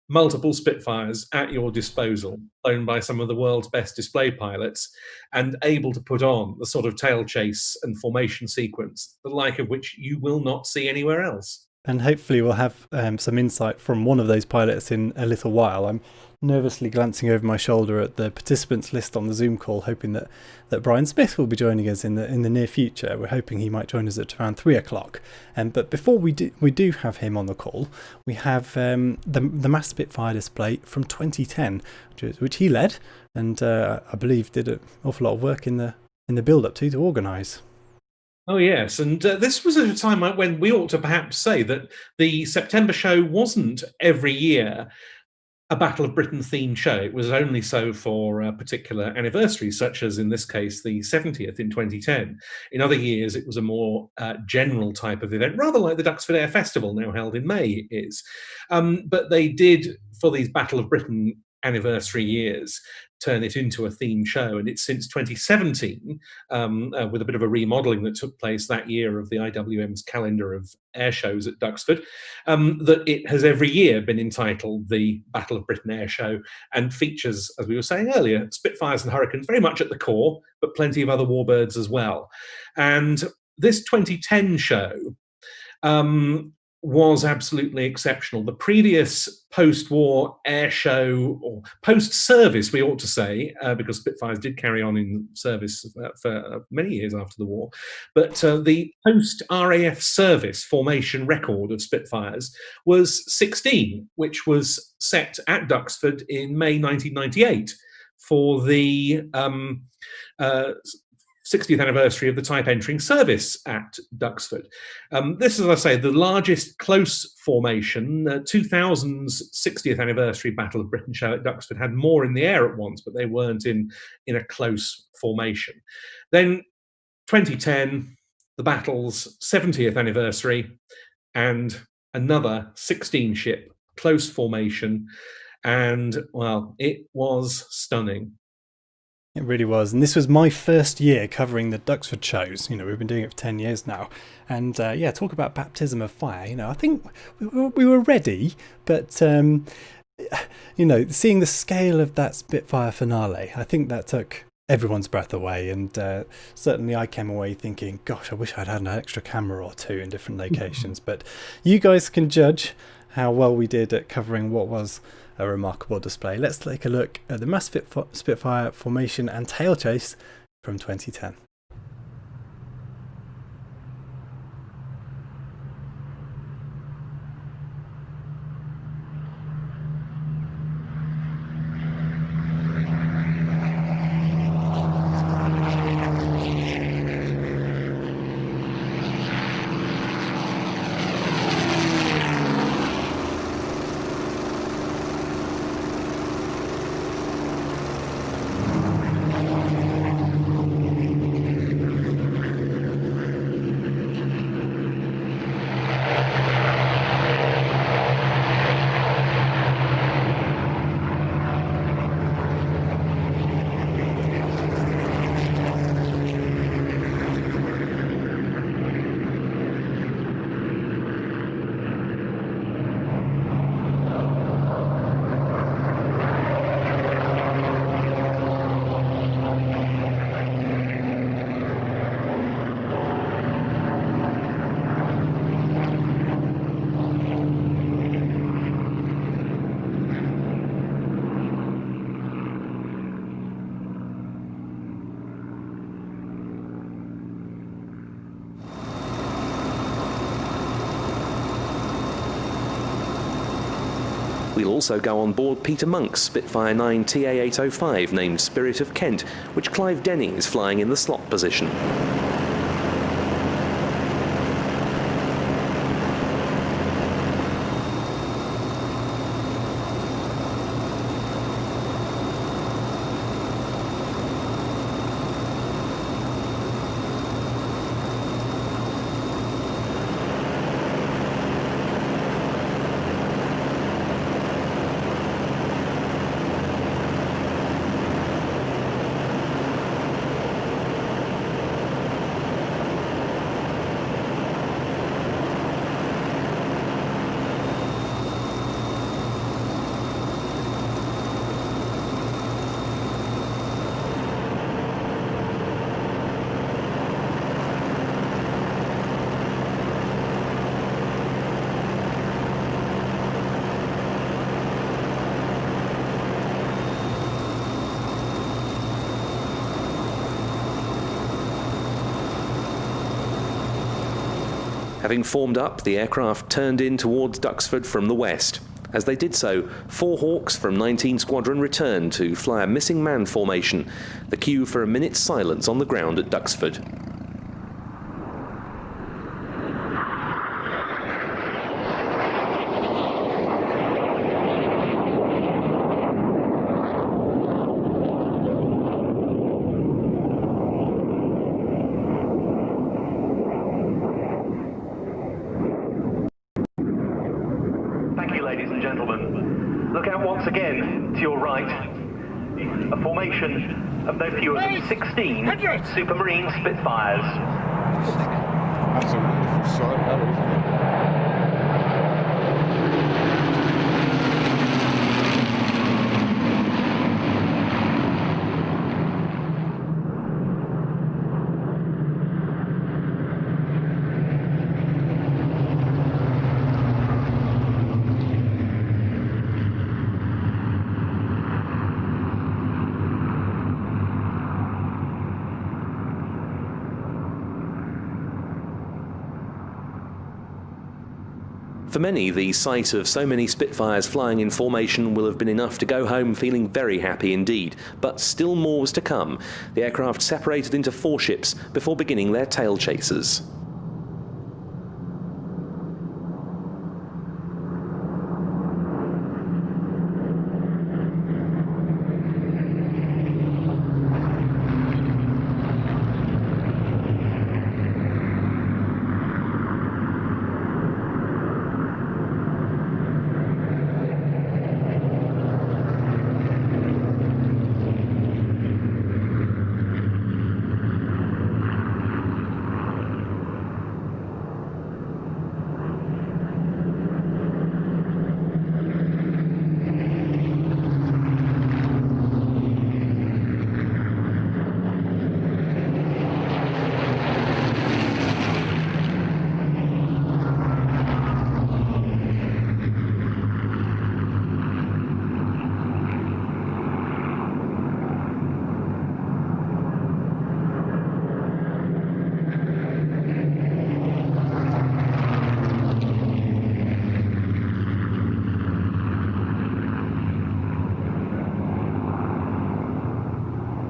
multiple Spitfires at your disposal, flown by some of the world's best display pilots, and able to put on the sort of tail chase and formation sequence, the like of which you will not see anywhere else. and hopefully we'll have some insight from one of those pilots in a little while. I'm nervously glancing over my shoulder at the participants list on the Zoom call, hoping that Brian Smith will be joining us in the near future. We're hoping he might join us at around 3 o'clock. But before we do have him on the call, we have the mass Spitfire display from 2010, which he led, and I believe did an awful lot of work in the build up to organise. Oh yes, and this was at a time when we ought to perhaps say that the September show wasn't every year a Battle of Britain themed show. It was only so for particular anniversaries, such as in this case the 70th in 2010. In other years, it was a more general type of event, rather like the Duxford Air Festival, now held in May, is. But they did, for these Battle of Britain anniversary years, turn it into a themed show, and it's since 2017, with a bit of a remodelling that took place that year of the IWM's calendar of air shows at Duxford, that it has every year been entitled the Battle of Britain Air Show, and features, as we were saying earlier, Spitfires and Hurricanes very much at the core, but plenty of other warbirds as well. And this 2010 show was absolutely exceptional. The previous post-war air show, or post-service, we ought to say, because Spitfires did carry on in service for many years after the war, but the post-RAF service formation record of Spitfires was 16, which was set at Duxford in May 1998 for the 60th anniversary of the type entering service at Duxford. This is, as I say, the largest close formation. 2000's 60th anniversary Battle of Britain show at Duxford had more in the air at once, but they weren't in a close formation. Then 2010, the battle's 70th anniversary, and another 16-ship close formation, and, well, it was stunning. It really was. And this was my first year covering the Duxford shows. We've been doing it for 10 years now. And talk about baptism of fire. I think we were ready, but, seeing the scale of that Spitfire finale, I think that took everyone's breath away. And certainly I came away thinking, gosh, I wish I'd had an extra camera or two in different locations. But you guys can judge how well we did at covering what was a remarkable display. Let's take a look at the mass Spitfire formation and tail chase from 2010. We'll also go on board Peter Monk's Spitfire 9 TA805 named Spirit of Kent, which Clive Denning is flying in the slot position. Having formed up, the aircraft turned in towards Duxford from the west. As they did so, 4 Hawks from 19 Squadron returned to fly a missing man formation, the cue for a minute's silence on the ground at Duxford. Ladies and gentlemen, look out once again to your right. A formation of no fewer than 16 Supermarine Spitfires. That's a wonderful sight, that is. For many, the sight of so many Spitfires flying in formation will have been enough to go home feeling very happy indeed. But still more was to come. The aircraft separated into 4 ships before beginning their tail chasers.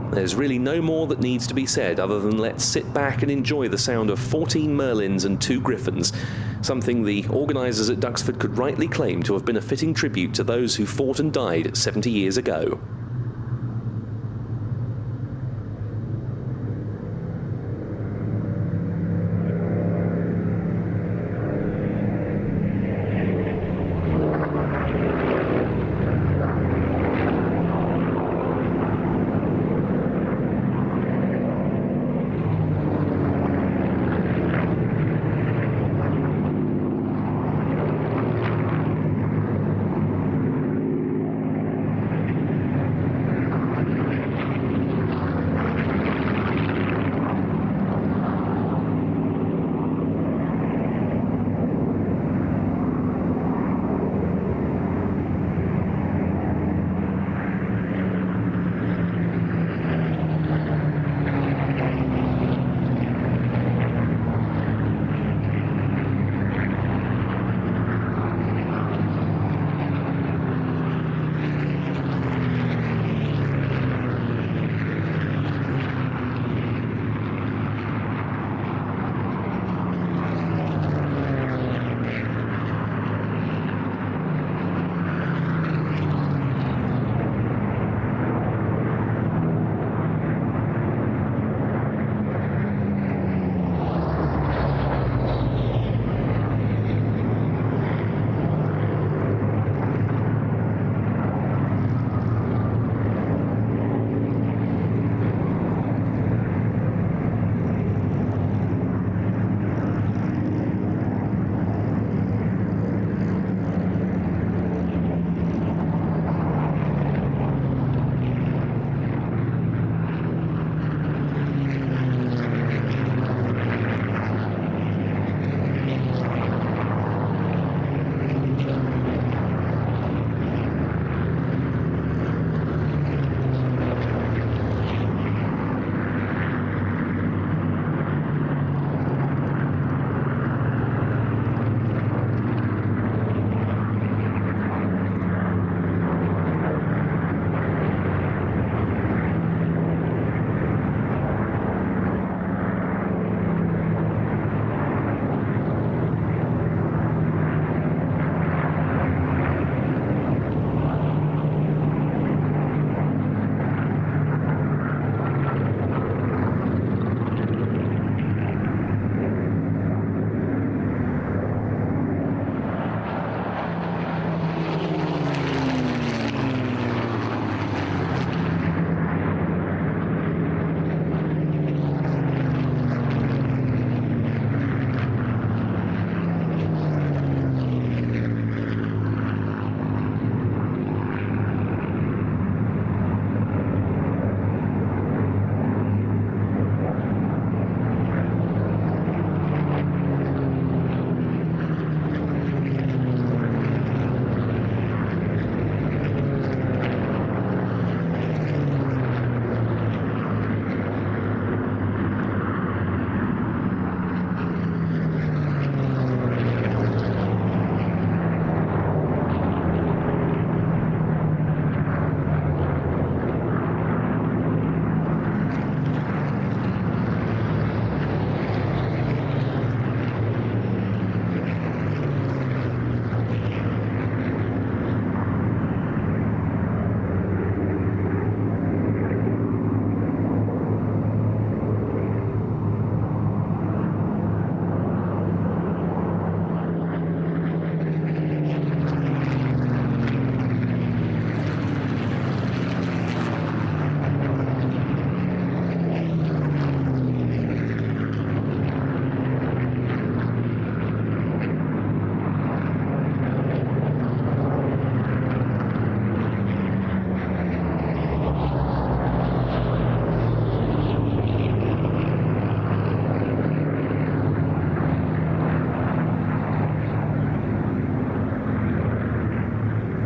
There's really no more that needs to be said other than let's sit back and enjoy the sound of 14 Merlins and 2 Griffons, something the organisers at Duxford could rightly claim to have been a fitting tribute to those who fought and died 70 years ago.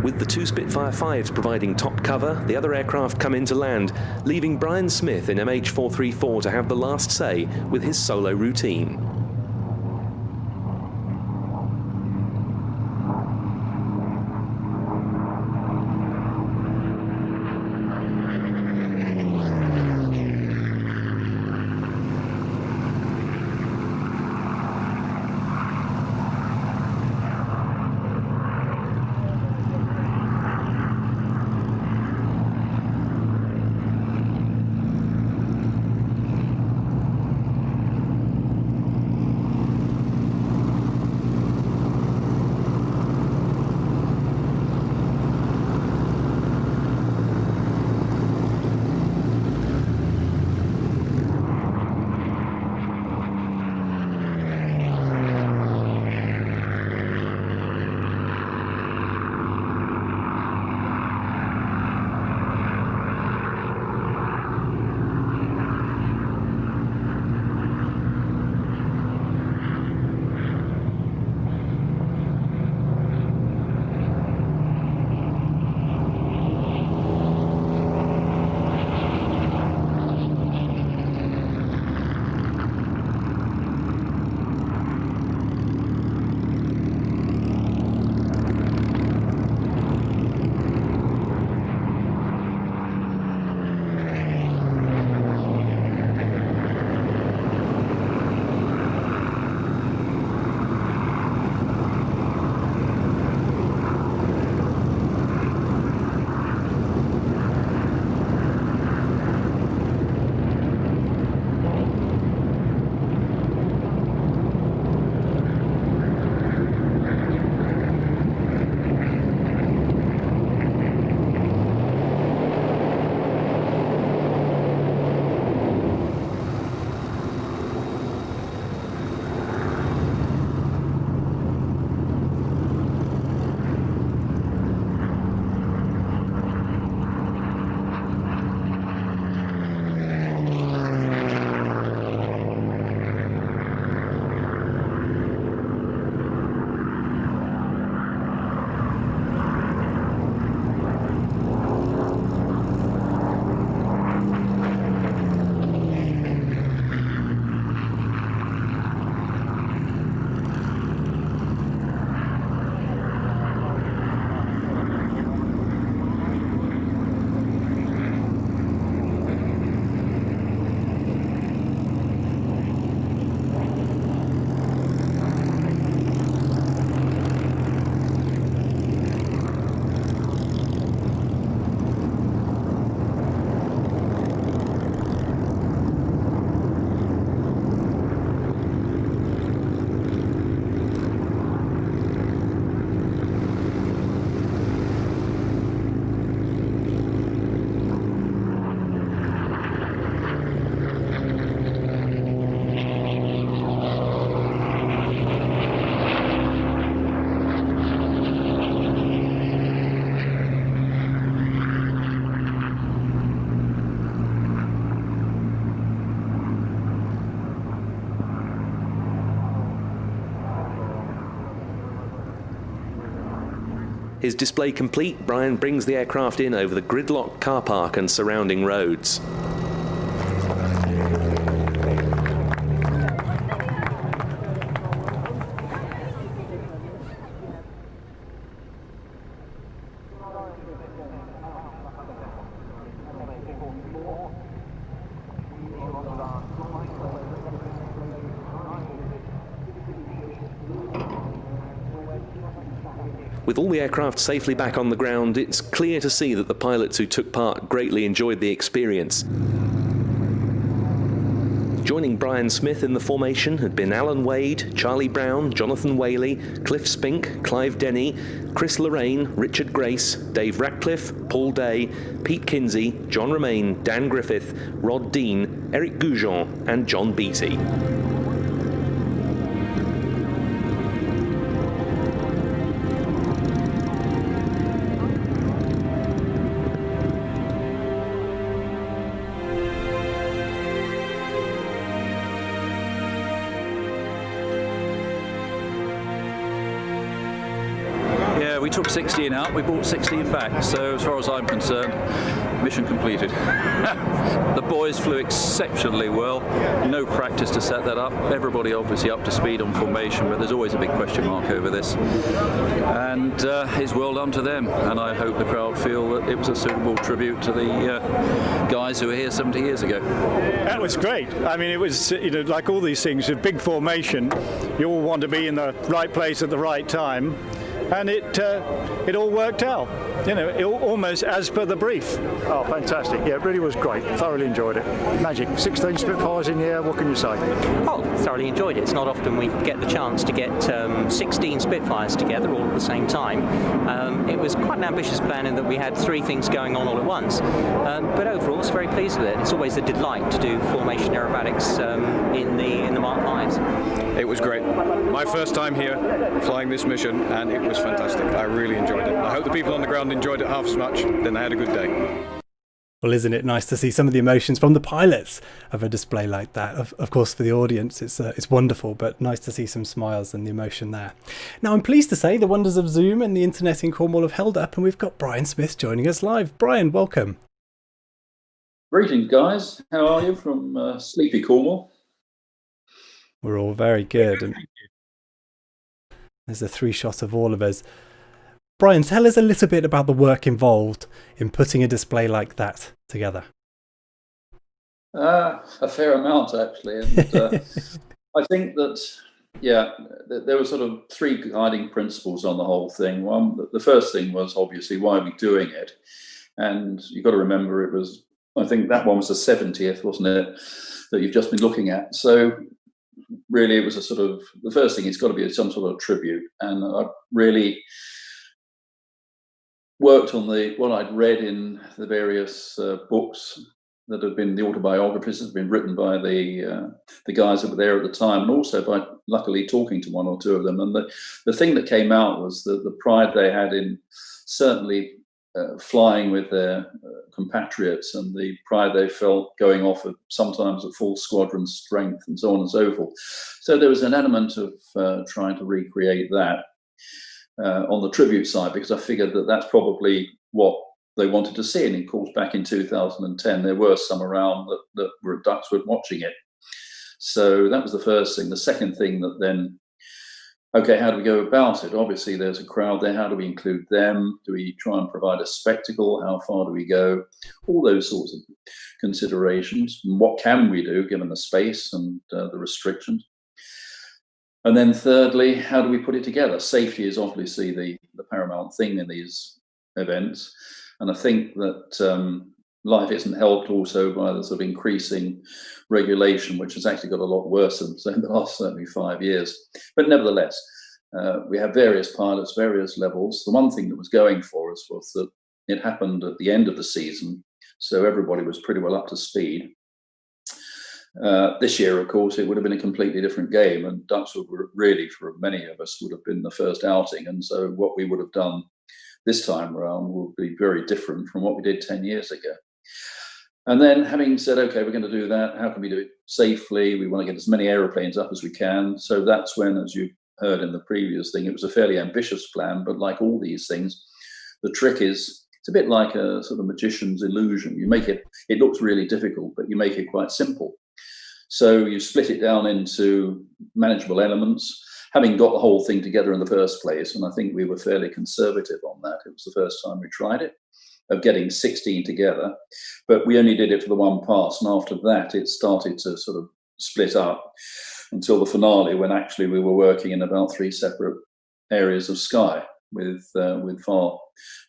With the 2 Spitfire 5s providing top cover, the other aircraft come in to land, leaving Brian Smith in MH434 to have the last say with his solo routine. His display complete, Brian brings the aircraft in over the gridlocked car park and surrounding roads. With all the aircraft safely back on the ground, it's clear to see that the pilots who took part greatly enjoyed the experience. Joining Brian Smith in the formation had been Alan Wade, Charlie Brown, Jonathan Whaley, Cliff Spink, Clive Denny, Chris Lorraine, Richard Grace, Dave Ratcliffe, Paul Day, Pete Kinsey, John Romain, Dan Griffith, Rod Dean, Eric Goujon and John Beattie. we took 16 out, we brought 16 back, so as far as I'm concerned, mission completed. The boys flew exceptionally well, no practice to set that up, everybody obviously up to speed on formation, but there's always a big question mark over this, and it's well done to them, and I hope the crowd feel that it was a suitable tribute to the guys who were here 70 years ago. That was great. I mean, it was, like all these things, a big formation, you all want to be in the right place at the right time, and it all worked out, almost as per the brief. Oh, fantastic. Yeah, it really was great. Thoroughly enjoyed it. Magic. 16 Spitfires in the air, what can you say? Oh, thoroughly enjoyed it. It's not often we get the chance to get 16 Spitfires together all at the same time. It was quite an ambitious plan in that we had 3 things going on all at once. But overall, I was very pleased with it. It's always a delight to do formation aerobatics in the Mark Vs. It was great. My first time here flying this mission, and it was fantastic. I really enjoyed it. I hope the people on the ground enjoyed it half as much, then they had a good day. Well, isn't it nice to see some of the emotions from the pilots of a display like that? Of course, for the audience, it's wonderful, but nice to see some smiles and the emotion there. Now, I'm pleased to say the wonders of Zoom and the internet in Cornwall have held up, and we've got Brian Smith joining us live. Brian, welcome. Greetings, guys. How are you from sleepy Cornwall? We're all very good. And there's a 3-shot of all of us. Brian, tell us a little bit about the work involved in putting a display like that together. A fair amount, actually. And I think that, there were sort of 3 guiding principles on the whole thing. One, the first thing was obviously, why are we doing it? And you've got to remember I think that one was the 70th, wasn't it, that you've just been looking at. So really it was a sort of, the first thing, it's got to be some sort of tribute. And I really worked on what I'd read in the various books that had been, the autobiographies that had been written by the guys that were there at the time, and also by luckily talking to 1 or 2 of them. And the thing that came out was the pride they had in certainly flying with their compatriots, and the pride they felt going off sometimes at full squadron strength and so on and so forth. So there was an element of trying to recreate that on the tribute side, because I figured that that's probably what they wanted to see. And of course, back in 2010, there were some around that were at Duxford watching it. So that was the first thing. The second thing that then, okay, how do we go about it? Obviously, there's a crowd there. How do we include them? Do we try and provide a spectacle? How far do we go? All those sorts of considerations. And what can we do given the space and the restrictions? And then thirdly, how do we put it together? Safety is obviously the paramount thing in these events. And I think that life isn't helped also by the sort of increasing regulation, which has actually got a lot worse in the last certainly 5 years. But nevertheless, we have various pilots, various levels. The one thing that was going for us was that it happened at the end of the season, so everybody was pretty well up to speed. This year, of course, it would have been a completely different game, and Duxford would really, for many of us, would have been the first outing. And so what we would have done this time around would be very different from what we did 10 years ago. And then having said, okay, we're going to do that, how can we do it safely? We want to get as many aeroplanes up as we can. So that's when, as you heard in the previous thing, it was a fairly ambitious plan, but like all these things, the trick is, it's a bit like a sort of magician's illusion. You make it looks really difficult, but you make it quite simple. So you split it down into manageable elements, having got the whole thing together in the first place. And I think we were fairly conservative on that. It was the first time we tried it, of getting 16 together, but we only did it for the one pass. And after that, it started to sort of split up until the finale, when actually we were working in about 3 separate areas of sky with far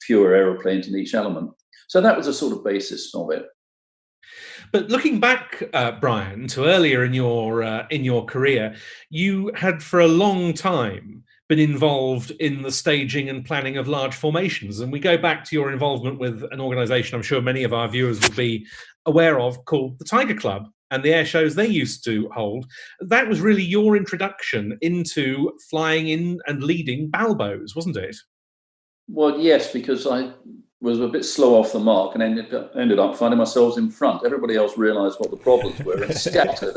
fewer aeroplanes in each element. So that was a sort of basis of it. But looking back, Brian, to earlier in your career, you had for a long time been involved in the staging and planning of large formations. And we go back to your involvement with an organisation I'm sure many of our viewers will be aware of, called the Tiger Club, and the air shows they used to hold. That was really your introduction into flying in and leading Balbos, wasn't it? Well, yes, because I was a bit slow off the mark and ended up finding myself in front. Everybody else realised what the problems were and scattered.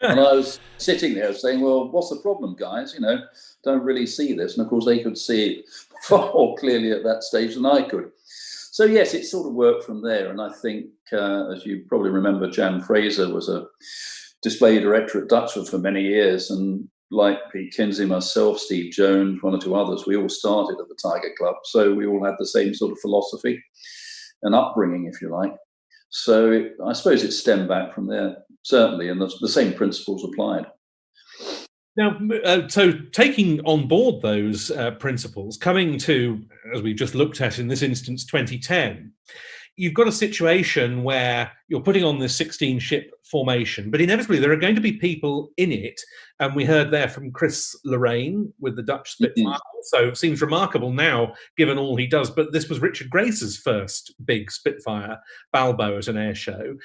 And I was sitting there saying, well, what's the problem, guys? You know, don't really see this. And of course, they could see it far more clearly at that stage than I could. So, yes, it sort of worked from there. And I think, as you probably remember, Jan Fraser was a display director at Duxford for many years. And like Pete Kinsey, myself, Steve Jones, one or two others, we all started at the Tiger Club. So we all had the same sort of philosophy and upbringing, if you like. So I suppose it stemmed back from there, certainly, and the same principles applied. Now, so taking on board those principles, coming to, as we've just looked at in this instance, 2010, you've got a situation where you're putting on this 16-ship formation, but inevitably there are going to be people in it, and we heard there from Chris Lorraine with the Dutch Spitfire, so it seems remarkable now, given all he does, but this was Richard Grace's first big Spitfire, Balbo at an air show.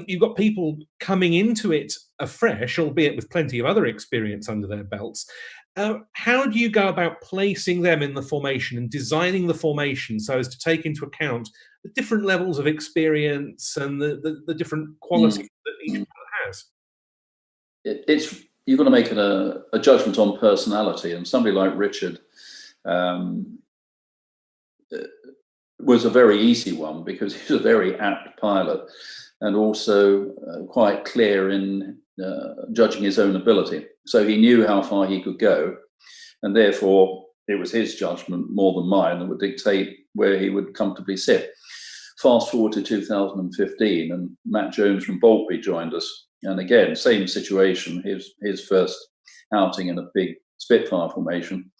You've got people coming into it afresh, albeit with plenty of other experience under their belts. How do you go about placing them in the formation and designing the formation so as to take into account the different levels of experience and the different qualities that each pilot has? You've got to make a judgment on personality, and somebody like Richard was a very easy one because he's a very apt pilot and also quite clear in judging his own ability. So he knew how far he could go, and therefore it was his judgment more than mine that would dictate where he would comfortably sit. Fast forward to 2015, and Matt Jones from Boltby joined us. And again, same situation, his first outing in a big Spitfire formation.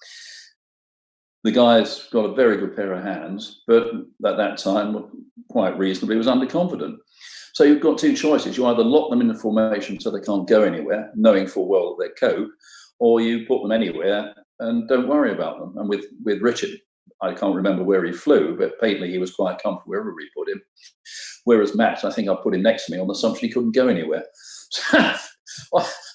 The guy's got a very good pair of hands, but at that time, quite reasonably, was underconfident. So you've got two choices. You either lock them in the formation so they can't go anywhere, knowing full well that they're cope, or you put them anywhere and don't worry about them. And with Richard, I can't remember where he flew, but patently he was quite comfortable wherever we put him. Whereas Matt, I think I put him next to me on the assumption he couldn't go anywhere. And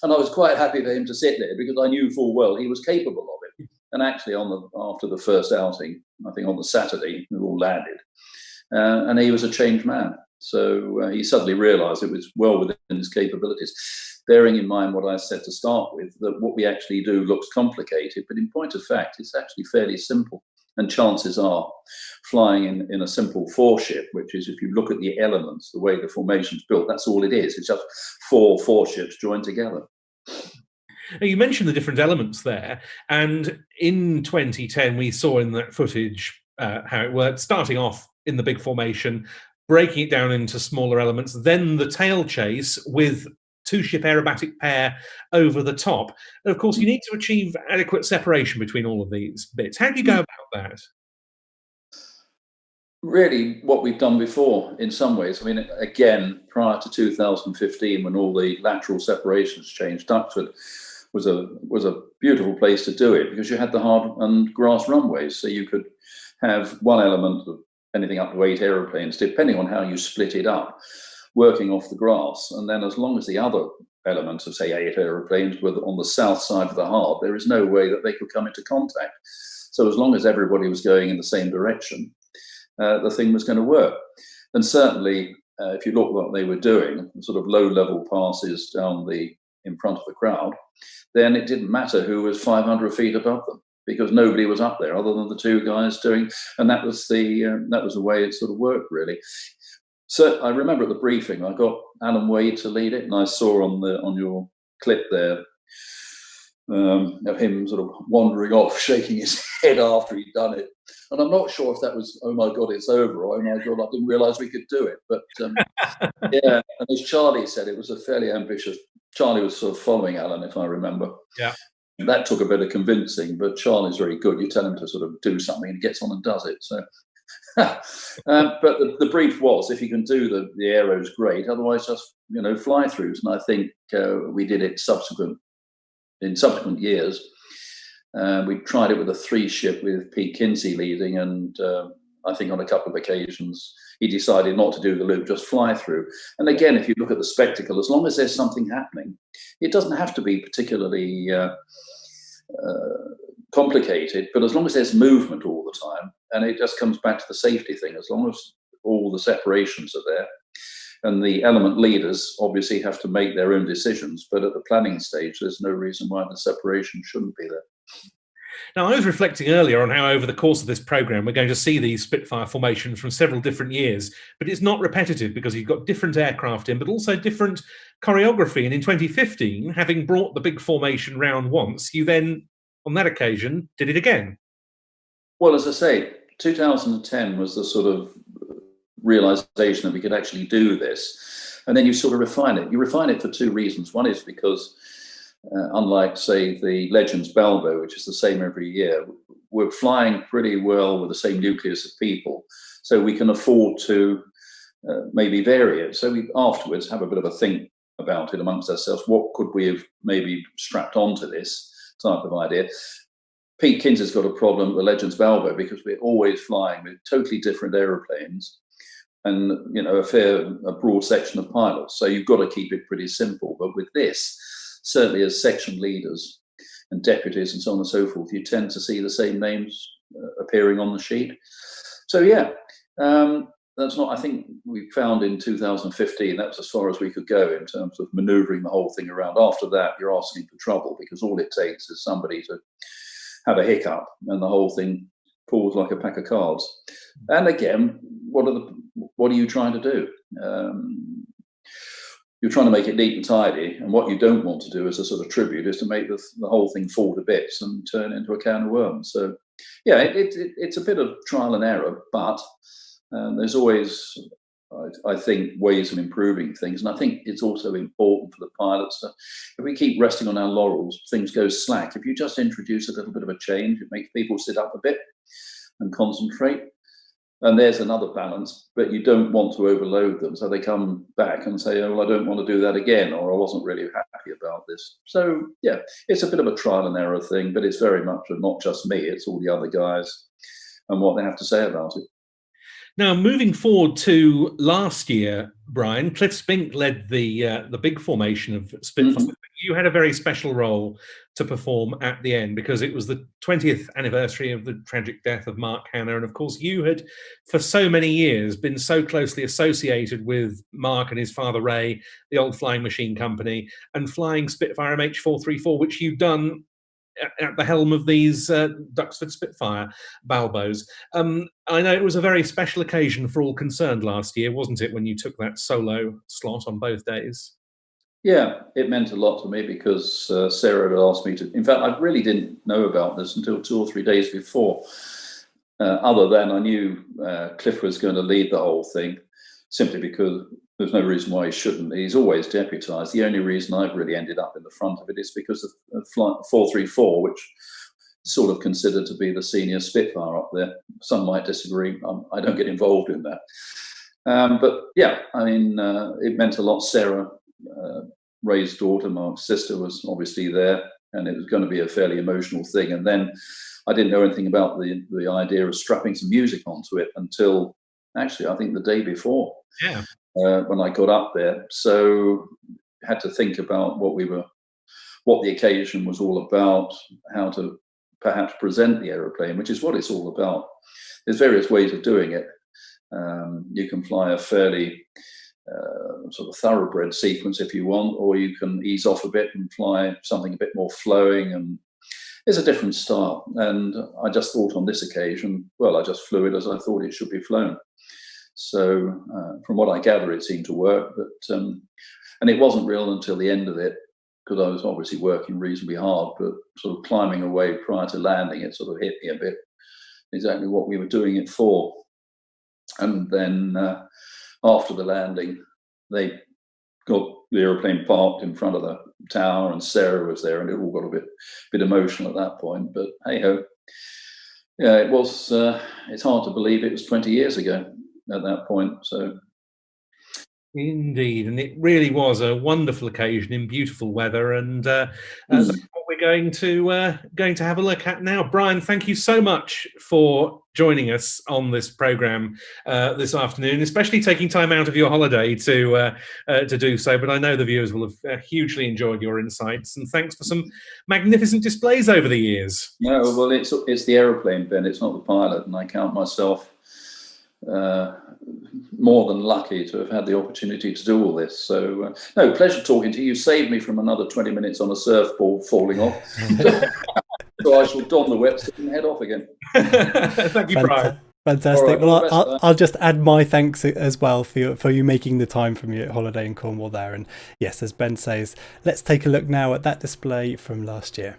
I was quite happy for him to sit there because I knew full well he was capable of it. And actually, after the first outing, I think on the Saturday, we all landed, and he was a changed man. So he suddenly realised it was well within his capabilities. Bearing in mind what I said to start with, that what we actually do looks complicated, but in point of fact, it's actually fairly simple. And chances are, flying in a simple four-ship, which is, if you look at the elements, the way the formation's built, that's all it is. It's just four ships joined together. Now, you mentioned the different elements there, and in 2010 we saw in that footage how it worked, starting off in the big formation, breaking it down into smaller elements, then the tail chase with two-ship aerobatic pair over the top. And of course, you need to achieve adequate separation between all of these bits. How do you go about that? Really, what we've done before, in some ways. I mean, again, prior to 2015, when all the lateral separations changed, Duxford was a beautiful place to do it because you had the hard and grass runways, so you could have one element of anything up to 8 aeroplanes, depending on how you split it up, working off the grass. And then as long as the other elements of, say, 8 aeroplanes were on the south side of the hard, there is no way that they could come into contact. So as long as everybody was going in the same direction, the thing was going to work. And certainly, if you look what they were doing, sort of low-level passes down in front of the crowd, then it didn't matter who was 500 feet above them because nobody was up there other than the two guys doing, and that was the way it sort of worked, really. So I remember at the briefing, I got Alan Wade to lead it, and I saw on your clip there of him sort of wandering off, shaking his head after he'd done it. And I'm not sure if that was, oh my God, it's over, or oh my God, I didn't realise we could do it. But yeah, and as Charlie said, it was a fairly ambitious. Charlie was sort of following Alan, if I remember. Yeah. And that took a bit of convincing, but Charlie's very good. You tell him to sort of do something and he gets on and does it. So, but the brief was, if you can do the aeros, great. Otherwise, just fly throughs. And I think we did it in subsequent years. We tried it with a 3-ship with Pete Kinsey leading, and I think on a couple of occasions he decided not to do the loop, just fly through. And again, if you look at the spectacle, as long as there's something happening, it doesn't have to be particularly complicated, but as long as there's movement all the time, and it just comes back to the safety thing, as long as all the separations are there, And the element leaders obviously have to make their own decisions, but at the planning stage, there's no reason why the separation shouldn't be there. Now, I was reflecting earlier on how over the course of this programme, we're going to see these Spitfire formations from several different years, but it's not repetitive because you've got different aircraft in, but also different choreography. And in 2015, having brought the big formation round once, you then, on that occasion, did it again. Well, as I say, 2010 was the sort of realization that we could actually do this. And then you sort of refine it. You refine it for two reasons. One is because unlike, say, the Legends Balbo, which is the same every year, we're flying pretty well with the same nucleus of people. So we can afford to maybe vary it. So we afterwards have a bit of a think about it amongst ourselves. What could we have maybe strapped onto this type of idea? Pete Kinsey's got a problem with the Legends Balbo because we're always flying with totally different aeroplanes and, you know, a broad section of pilots. So you've got to keep it pretty simple. But with this, certainly as section leaders and deputies and so on and so forth, you tend to see the same names appearing on the sheet. So yeah, that's not, I think we found in 2015, that's as far as we could go in terms of manoeuvring the whole thing around. After that, you're asking for trouble because all it takes is somebody to have a hiccup and the whole thing falls like a pack of cards. And again, what are you trying to do? You're trying to make it neat and tidy, and what you don't want to do as a sort of tribute is to make the whole thing fall to bits and turn into a can of worms. So yeah, it's a bit of trial and error, but there's always, I think, ways of improving things. And I think it's also important for the pilots that if we keep resting on our laurels, things go slack. If you just introduce a little bit of a change, it makes people sit up a bit and concentrate. And there's another balance, but you don't want to overload them. So they come back and say, oh, well, I don't want to do that again, or I wasn't really happy about this. So yeah, it's a bit of a trial and error thing, but it's very much not just me, it's all the other guys and what they have to say about it. Now, moving forward to last year, Brian, Cliff Spink led the big formation of Spitfire. Mm-hmm. You had a very special role to perform at the end because it was the 20th anniversary of the tragic death of Mark Hanna. And of course, you had, for so many years, been so closely associated with Mark and his father, Ray, the old Flying Machine Company, and flying Spitfire MH434, which you've done at the helm of these Duxford Spitfire Balbos. I know it was a very special occasion for all concerned last year, wasn't it, when you took that solo slot on both days? Yeah, it meant a lot to me because Sarah had asked me to. In fact, I really didn't know about this until 2 or 3 days before. Other than I knew Cliff was going to lead the whole thing, simply because there's no reason why he shouldn't. He's always deputised. The only reason I've really ended up in the front of it is because of Flight 434, which is sort of considered to be the senior Spitfire up there. Some might disagree. I don't get involved in that. But yeah, I mean, it meant a lot. Sarah, Ray's daughter, Mark's sister, was obviously there, and it was going to be a fairly emotional thing. And then I didn't know anything about the idea of strapping some music onto it until actually I think the day before. Yeah. When I got up there, so had to think about what the occasion was all about, how to perhaps present the aeroplane, which is what it's all about. There's various ways of doing it. You can fly a fairly sort of thoroughbred sequence if you want, or you can ease off a bit and fly something a bit more flowing, and it's a different style. And I just thought on this occasion, well, I just flew it as I thought it should be flown. So from what I gather, it seemed to work, but and it wasn't real until the end of it, because I was obviously working reasonably hard, but sort of climbing away prior to landing, it sort of hit me a bit exactly what we were doing it for. And then after the landing, they got the aeroplane parked in front of the tower, and Sarah was there, and it all got a bit emotional at that point. But hey ho, yeah, it was. It's hard to believe it was 20 years ago at that point. So indeed, and it really was a wonderful occasion in beautiful weather, and that's what we're going to have a look at now. Brian, thank you so much for joining us on this program this afternoon, especially taking time out of your holiday to do so. But I know the viewers will have hugely enjoyed your insights, and thanks for some magnificent displays over the years. No, well, it's the aeroplane, Ben. It's not the pilot, and I count myself more than lucky to have had the opportunity to do all this. So, no, pleasure talking to you. You saved me from another 20 minutes on a surfboard falling off. So I shall don the wetsuit and head off again. Thank you, Brian. Fantastic. All right, well, I'll just add my thanks as well for you making the time from your holiday in Cornwall there. And yes, as Ben says, let's take a look now at that display from last year.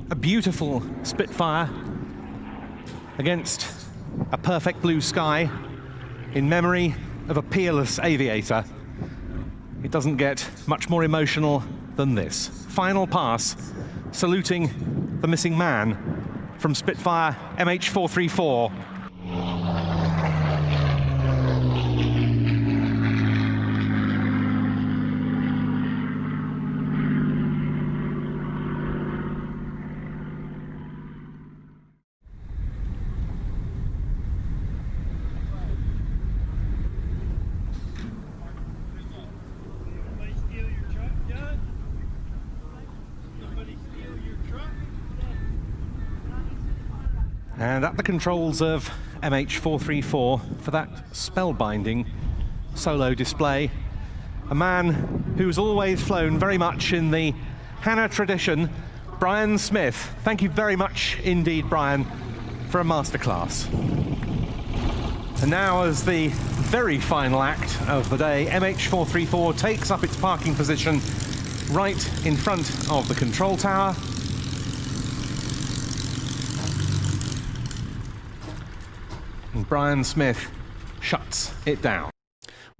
A beautiful Spitfire against a perfect blue sky in memory of a peerless aviator. It doesn't get much more emotional than this. Final pass, saluting the missing man from Spitfire MH434. And at the controls of MH434 for that spellbinding solo display, a man who's always flown very much in the Hannah tradition, Brian Smith. Thank you very much indeed, Brian, for a masterclass. And now, as the very final act of the day, MH434 takes up its parking position right in front of the control tower. And Brian Smith shuts it down.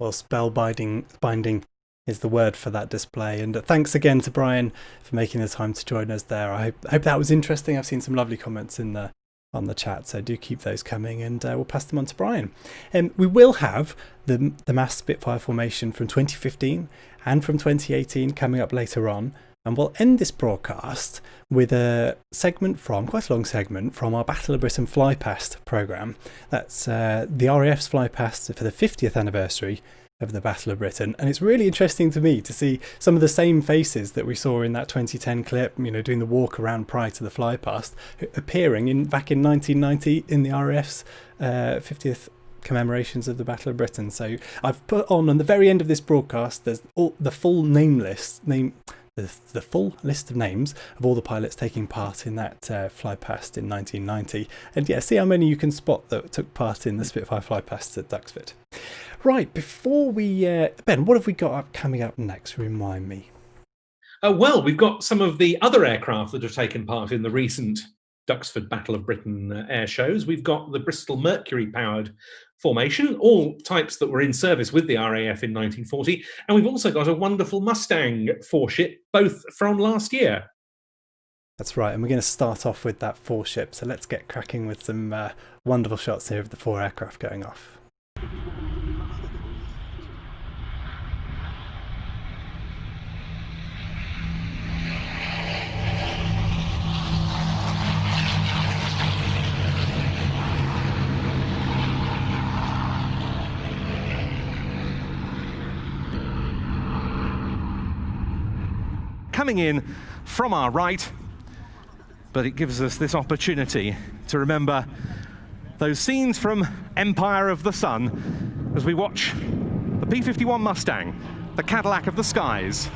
Well, spellbinding is the word for that display. And thanks again to Brian for making the time to join us there. I hope that was interesting. I've seen some lovely comments on the chat, so do keep those coming, and we'll pass them on to Brian. We will have the mass Spitfire formation from 2015 and from 2018 coming up later on. And we'll end this broadcast with a segment quite a long segment from our Battle of Britain Flypast programme. That's the RAF's Flypast for the 50th anniversary of the Battle of Britain. And it's really interesting to me to see some of the same faces that we saw in that 2010 clip, doing the walk around prior to the Flypast, appearing back in 1990 in the RAF's 50th commemorations of the Battle of Britain. So I've put on the very end of this broadcast, there's the full the full list of names of all the pilots taking part in that Flypast in 1990. And yeah, see how many you can spot that took part in the Spitfire Flypast at Duxford. Right, before we... Ben, what have we got coming up next? Remind me. Well, we've got some of the other aircraft that have taken part in the recent Duxford Battle of Britain air shows. We've got the Bristol Mercury-powered formation, all types that were in service with the RAF in 1940. And we've also got a wonderful Mustang 4-ship, both from last year. That's right, and we're going to start off with that 4-ship. So let's get cracking with some wonderful shots here of the 4 aircraft going off. coming in from our right, but it gives us this opportunity to remember those scenes from Empire of the Sun as we watch the P-51 Mustang, the Cadillac of the skies.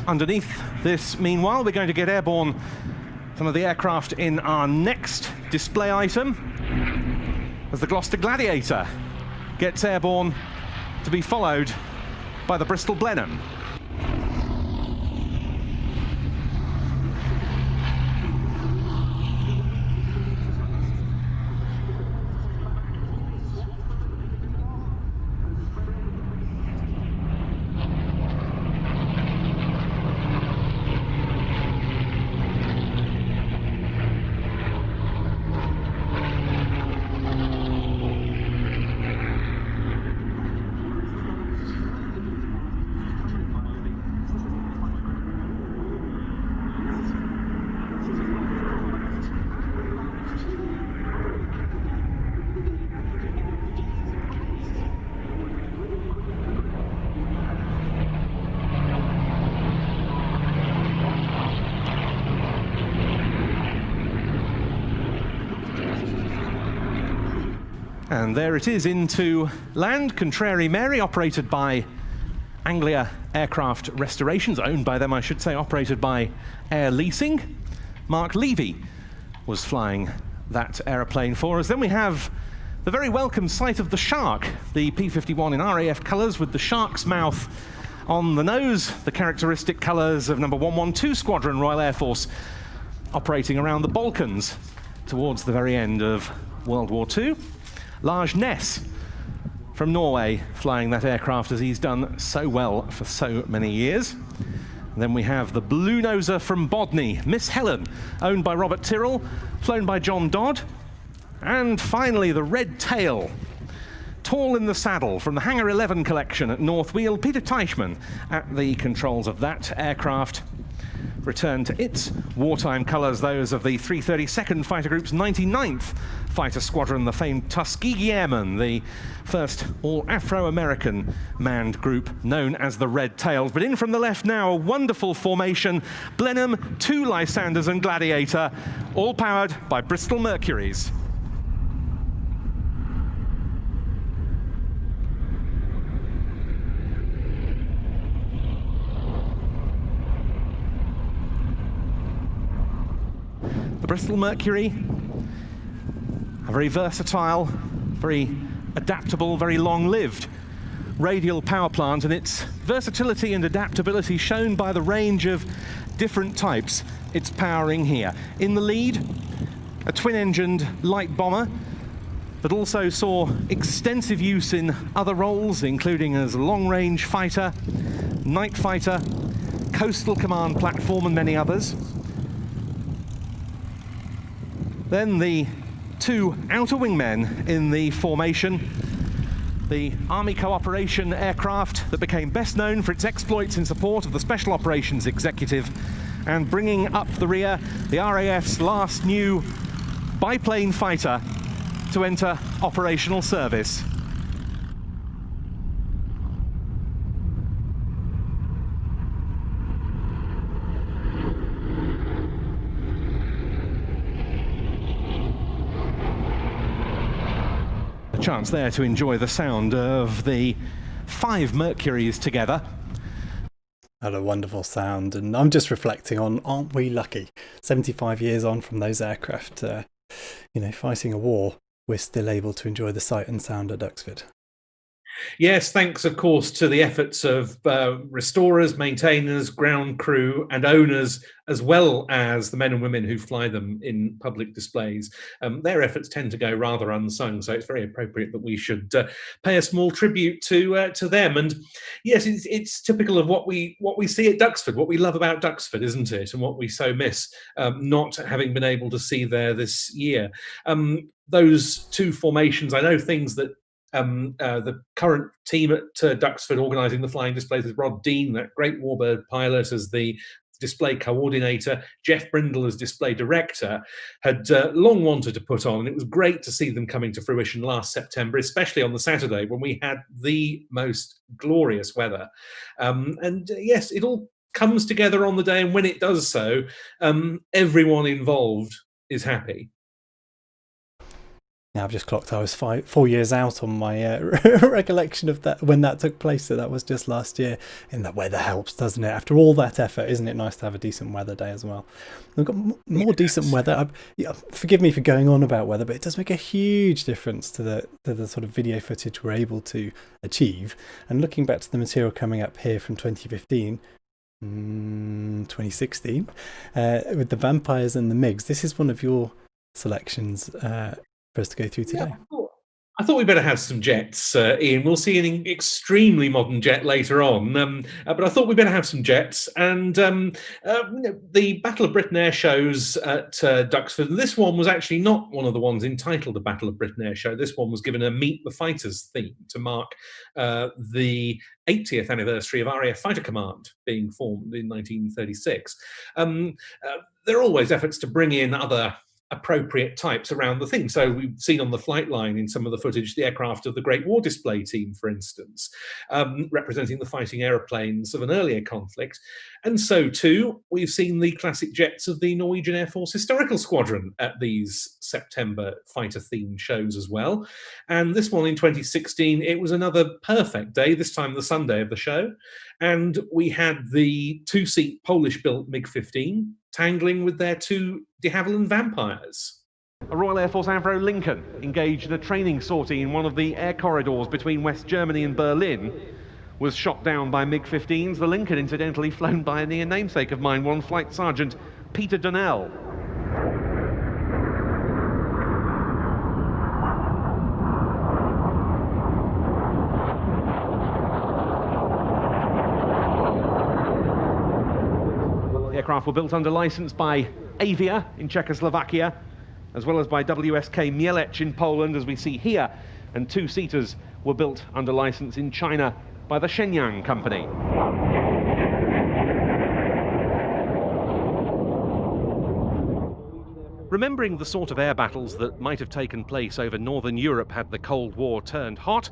Underneath this, meanwhile, we're going to get airborne some of the aircraft in our next display item as the Gloucester Gladiator gets airborne, to be followed by the Bristol Blenheim. And there it is into land, Contrary Mary, operated by Anglia Aircraft Restorations, owned by them, I should say, operated by Air Leasing. Mark Levy was flying that aeroplane for us. Then we have the very welcome sight of the Shark, the P-51 in RAF colours with the shark's mouth on the nose, the characteristic colours of number 112 Squadron, Royal Air Force, operating around the Balkans towards the very end of World War II. Lars Ness from Norway flying that aircraft as he's done so well for so many years. And then we have the Blue Noser from Bodney, Miss Helen, owned by Robert Tyrrell, flown by John Dodd. And finally, the Red Tail, tall in the saddle, from the Hangar 11 collection at North Wheel, Peter Teichmann at the controls of that aircraft. Returned to its wartime colours, those of the 332nd Fighter Group's 99th Fighter Squadron, the famed Tuskegee Airmen, the first all-Afro-American manned group known as the Red Tails. But in from the left now, a wonderful formation, Blenheim, 2 Lysanders and Gladiator, all powered by Bristol Mercuries. The Bristol Mercury, a very versatile, very adaptable, very long-lived radial power plant, and its versatility and adaptability shown by the range of different types it's powering here. In the lead, a twin-engined light bomber that also saw extensive use in other roles, including as a long-range fighter, night fighter, coastal command platform, and many others. Then the 2 outer wingmen in the formation, the Army Cooperation aircraft that became best known for its exploits in support of the Special Operations Executive, and bringing up the rear, the RAF's last new biplane fighter to enter operational service. Chance there to enjoy the sound of the 5 Mercuries together. Had a wonderful sound, and I'm just reflecting on, aren't we lucky? 75 years on from those aircraft, fighting a war, we're still able to enjoy the sight and sound at Duxford. Yes, thanks, of course, to the efforts of restorers, maintainers, ground crew and owners, as well as the men and women who fly them in public displays. Their efforts tend to go rather unsung, so it's very appropriate that we should pay a small tribute to them. And yes, it's typical of what we see at Duxford, what we love about Duxford, isn't it? And what we so miss not having been able to see there this year. Those two formations, I know things that the current team at Duxford organising the flying displays with Rod Dean, that great warbird pilot, as the display coordinator, Jeff Brindle as display director, had long wanted to put on, and it was great to see them coming to fruition last September, especially on the Saturday when we had the most glorious weather. Yes, it all comes together on the day, and when it does so, everyone involved is happy. Now I've just clocked I was 4 years out on my recollection of that when that took place, so that was just last year. And the weather helps, doesn't it? After all that effort, isn't it nice to have a decent weather day as well? We've got more decent weather. Forgive me for going on about weather, but it does make a huge difference to the sort of video footage we're able to achieve. And looking back to the material coming up here from 2015, 2016, with the vampires and the MiGs, this is one of your selections for us to go through today. Yeah, I thought we'd better have some jets, Ian. We'll see an extremely modern jet later on, but I thought we'd better have some jets. And the Battle of Britain air shows at Duxford, this one was actually not one of the ones entitled the Battle of Britain air show. This one was given a Meet the Fighters theme to mark the 80th anniversary of RAF Fighter Command being formed in 1936. There are always efforts to bring in other appropriate types around the thing. So we've seen on the flight line in some of the footage the aircraft of the Great War Display Team, for instance, representing the fighting aeroplanes of an earlier conflict. And so too, we've seen the classic jets of the Norwegian Air Force Historical Squadron at these September fighter-themed shows as well. And this one in 2016, it was another perfect day, this time the Sunday of the show. And we had the two-seat Polish-built MiG-15 tangling with their two de Havilland Vampires. A Royal Air Force Avro Lincoln engaged in a training sortie in one of the air corridors between West Germany and Berlin was shot down by MiG-15s. The Lincoln, incidentally, flown by a near namesake of mine, one Flight Sergeant Peter Donnell. The aircraft were built under license by Avia in Czechoslovakia, as well as by WSK Mielec in Poland, as we see here, and two-seaters were built under license in China by the Shenyang company. Remembering the sort of air battles that might have taken place over Northern Europe had the Cold War turned hot,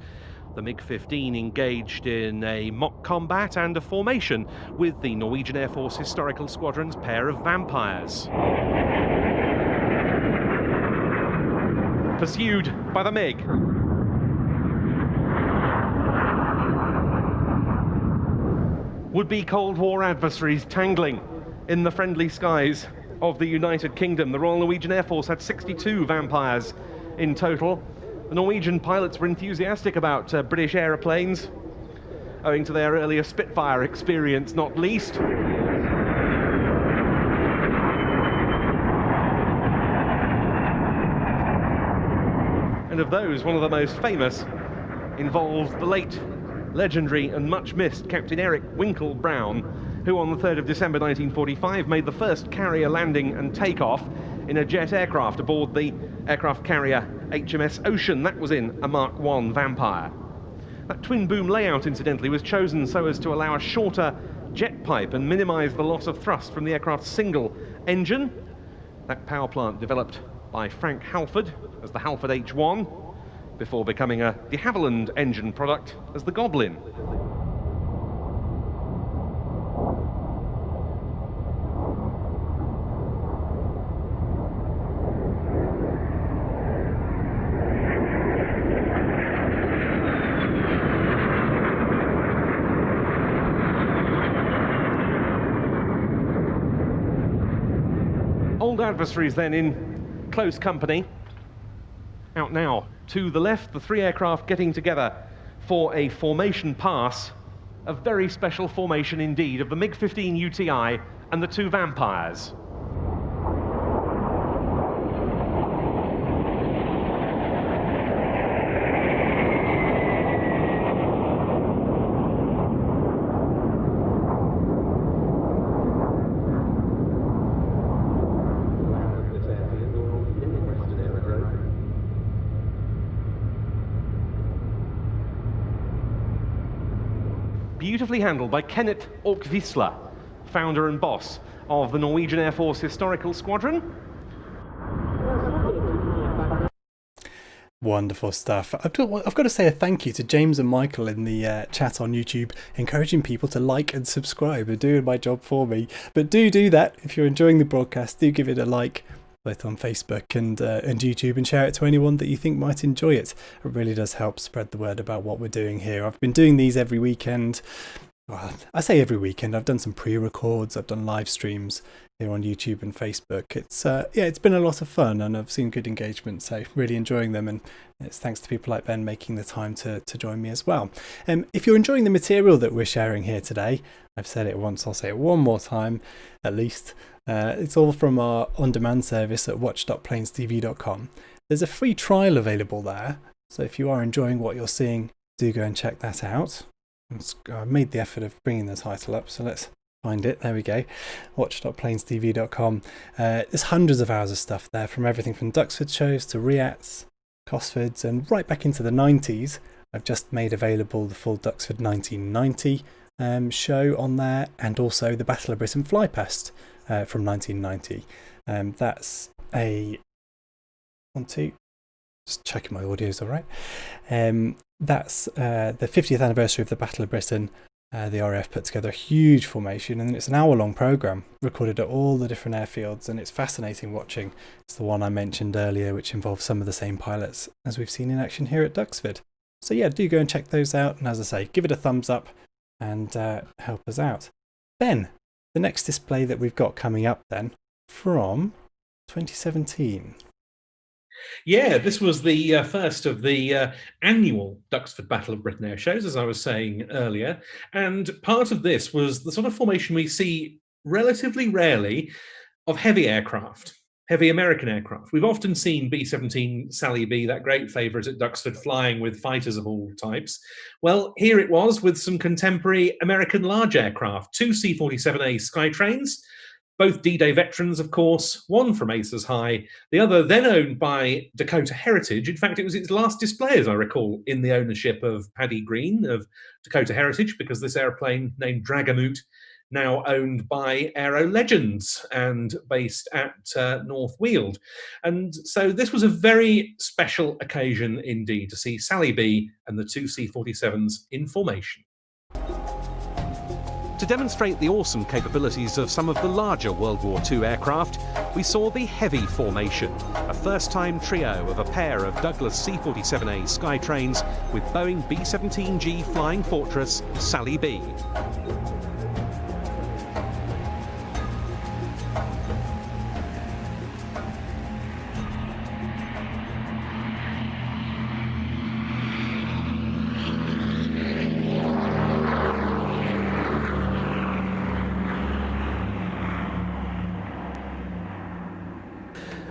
the MiG-15 engaged in a mock combat and a formation with the Norwegian Air Force Historical Squadron's pair of Vampires. Pursued by the MiG. Would-be Cold War adversaries tangling in the friendly skies of the United Kingdom. The Royal Norwegian Air Force had 62 Vampires in total. The Norwegian pilots were enthusiastic about British aeroplanes, owing to their earlier Spitfire experience, not least. And of those, one of the most famous involves the late, legendary and much missed Captain Eric Winkle Brown, who on the 3rd of December 1945 made the first carrier landing and takeoff in a jet aircraft aboard the aircraft carrier HMS Ocean. That was in a Mark I Vampire. That twin boom layout, incidentally, was chosen so as to allow a shorter jet pipe and minimise the loss of thrust from the aircraft's single engine. That power plant developed by Frank Halford as the Halford H1, before becoming a de Havilland engine product as the Goblin. adversaries then in close company. Out now to the left, the three aircraft getting together for a formation pass, a very special formation indeed, of the MiG-15 UTI and the two Vampires. Beautifully handled by Kenneth Orkvisler, founder and boss of the Norwegian Air Force Historical Squadron. Wonderful stuff. I've got to say a thank you to James and Michael in the chat on YouTube, encouraging people to like and subscribe. They're doing my job for me. But do that. If you're enjoying the broadcast, do give it a like, both on Facebook and YouTube, and share it to anyone that you think might enjoy it. It really does help spread the word about what we're doing here. I've been doing these every weekend. Well, I say every weekend. I've done some pre-records. I've done live streams here on YouTube and Facebook. It's been a lot of fun, and I've seen good engagement, so really enjoying them, and it's thanks to people like Ben making the time to join me as well. If you're enjoying the material that we're sharing here today, I've said it once, I'll say it one more time at least. It's all from our on-demand service at watch.planestv.com. There's a free trial available there, so if you are enjoying what you're seeing, do go and check that out. I made the effort of bringing the title up, so let's find it. There we go. Watch.planestv.com. There's hundreds of hours of stuff there, from everything from Duxford shows to Riats, Cosfords, and right back into the 90s. I've just made available the full Duxford 1990 show on there, and also the Battle of Britain Flypast from 1990. That's a 1, 2. Just checking my audio's all right. That's the 50th anniversary of the Battle of Britain. The RAF put together a huge formation, and it's an hour-long programme recorded at all the different airfields, and it's fascinating watching. It's the one I mentioned earlier, which involves some of the same pilots as we've seen in action here at Duxford. So yeah, do go and check those out, and as I say, give it a thumbs up and help us out. Ben, the next display that we've got coming up then, from 2017. Yeah, this was the first of the annual Duxford Battle of Britain air shows, as I was saying earlier. And part of this was the sort of formation we see relatively rarely of heavy aircraft, heavy American aircraft. We've often seen B-17 Sally B, that great favourite at Duxford, flying with fighters of all types. Well, here it was with some contemporary American large aircraft, 2 C-47A Skytrains, both D-Day veterans, of course, one from Acers High, the other then owned by Dakota Heritage. In fact, it was its last display, as I recall, in the ownership of Paddy Green of Dakota Heritage, because this aeroplane, named Dragamoot, now owned by Aero Legends and based at North Weald. And so this was a very special occasion indeed to see Sally B and the 2 C-47s in formation. To demonstrate the awesome capabilities of some of the larger World War II aircraft, we saw the Heavy formation, a first-time trio of a pair of Douglas C-47A Skytrains with Boeing B-17G Flying Fortress Sally B.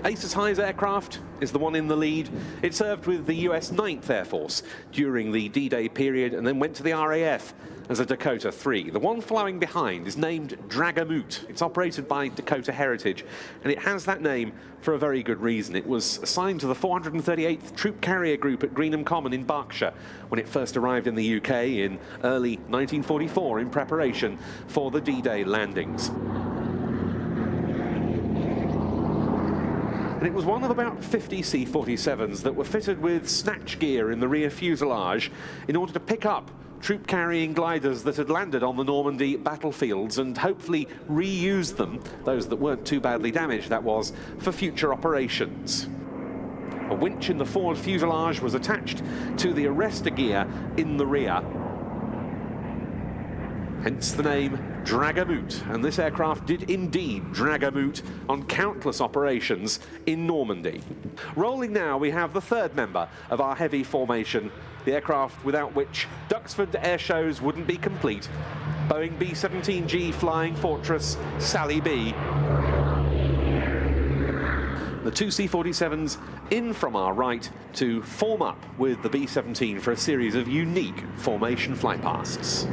Acers High's aircraft is the one in the lead. It served with the US 9th Air Force during the D-Day period and then went to the RAF as a Dakota 3. The one following behind is named Dragamoot. It's operated by Dakota Heritage, and it has that name for a very good reason. It was assigned to the 438th Troop Carrier Group at Greenham Common in Berkshire when it first arrived in the UK in early 1944 in preparation for the D-Day landings. And it was one of about 50 C-47s that were fitted with snatch gear in the rear fuselage in order to pick up troop-carrying gliders that had landed on the Normandy battlefields and hopefully reuse them, those that weren't too badly damaged, that was, for future operations. A winch in the forward fuselage was attached to the arrestor gear in the rear. hence the name Dragamoot. And this aircraft did indeed drag a moot on countless operations in Normandy. Rolling now, we have the third member of our heavy formation, the aircraft without which Duxford air shows wouldn't be complete. Boeing B-17G Flying Fortress Sally B. The two C-47s in from our right to form up with the B-17 for a series of unique formation flypasts.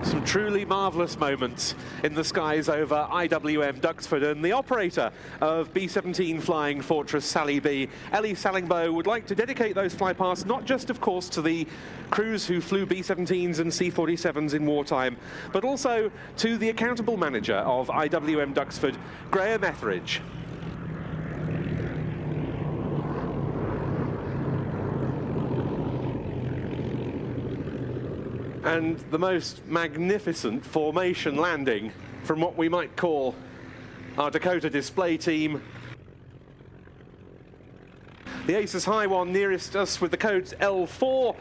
Some truly marvellous moments in the skies over IWM Duxford, and the operator of B-17 Flying Fortress Sally B, Ellie Sallingbow, would like to dedicate those flypasts not just, of course, to the crews who flew B-17s and C-47s in wartime, but also to the accountable manager of IWM Duxford, Graham Etheridge. And the most magnificent formation landing from what we might call our Dakota display team. The Aces High one nearest us with the code L4,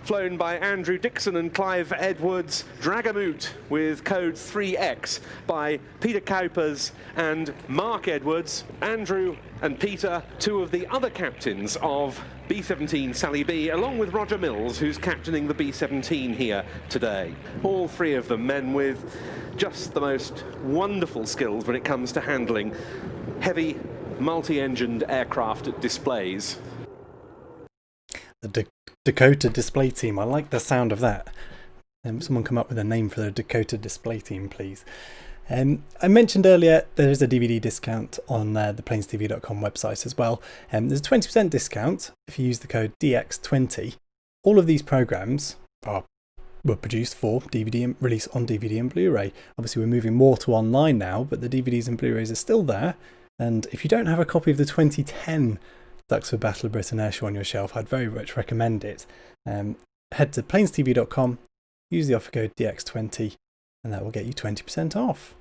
flown by Andrew Dixon and Clive Edwards. Dragamoot with code 3X by Peter Kuipers and Mark Edwards. Andrew and Peter, two of the other captains of B-17 Sally B, along with Roger Mills, who's captaining the B-17 here today. All three of them men with just the most wonderful skills when it comes to handling heavy, multi-engined aircraft displays. The Dakota display team, I like the sound of that. Someone come up with a name for the Dakota display team, please. I mentioned earlier there is a DVD discount on the planestv.com website as well. There's a 20% discount if you use the code DX20. All of these programs were produced for DVD and release on DVD and Blu-ray. Obviously we're moving more to online now, but the DVDs and Blu-rays are still there. And if you don't have a copy of the 2010 Duxford Battle of Britain Airshow on your shelf, I'd very much recommend it. Head to planestv.com, use the offer code DX20, and that will get you 20% off.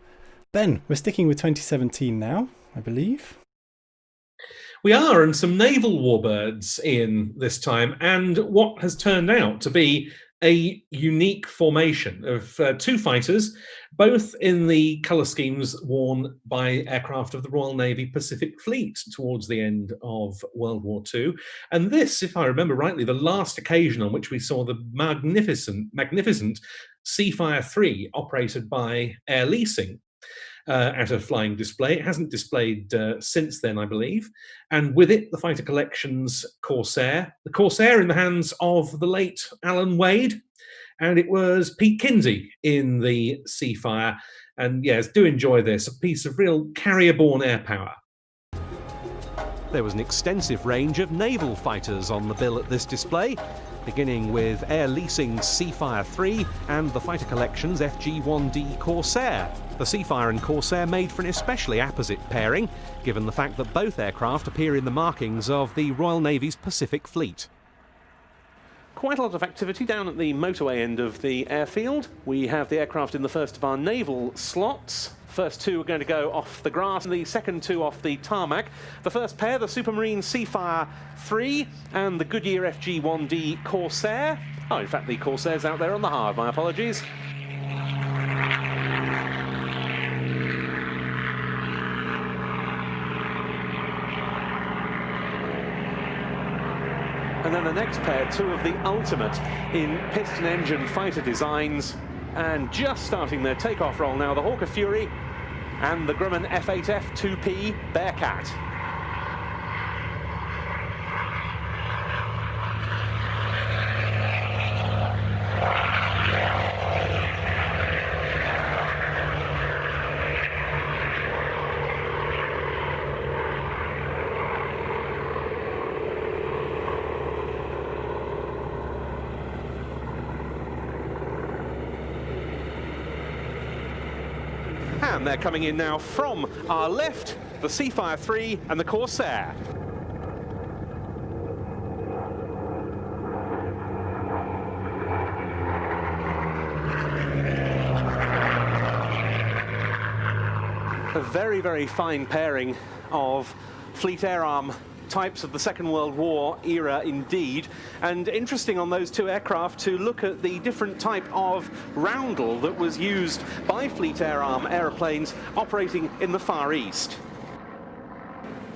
Ben, we're sticking with 2017 now, I believe. We are, and some naval warbirds in this time, and what has turned out to be a unique formation of two fighters, both in the colour schemes worn by aircraft of the Royal Navy Pacific Fleet towards the end of World War II. And this, if I remember rightly, the last occasion on which we saw the magnificent Seafire 3 operated by Air Leasing at a flying display. It hasn't displayed since then, I believe. And with it, the Fighter Collections Corsair. The Corsair in the hands of the late Alan Wade. And it was Pete Kinsey in the Seafire. And yes, do enjoy this, a piece of real carrier-borne air power. There was an extensive range of naval fighters on the bill at this display, beginning with Air Leasing's Seafire 3 and the Fighter Collection's FG-1D Corsair. The Seafire and Corsair made for an especially apposite pairing, given the fact that both aircraft appear in the markings of the Royal Navy's Pacific Fleet. quite a lot of activity down at the motorway end of the airfield. We have the aircraft in the first of our naval slots. First two are going to go off the grass, and the second two off the tarmac. The first pair, the Supermarine Seafire 3 and the Goodyear FG-1D Corsair. Oh, in fact, the Corsair's out there on the hard, my apologies. And then the next pair, two of the ultimate in piston engine fighter designs, and just starting their takeoff roll now, the Hawker Fury and the Grumman F8F 2P Bearcat. And they're coming in now from our left, the Seafire 3 and the Corsair. A very, very fine pairing of Fleet Air Arm types of the Second World War era indeed, and interesting on those two aircraft to look at the different type of roundel that was used by Fleet Air Arm aeroplanes operating in the Far East.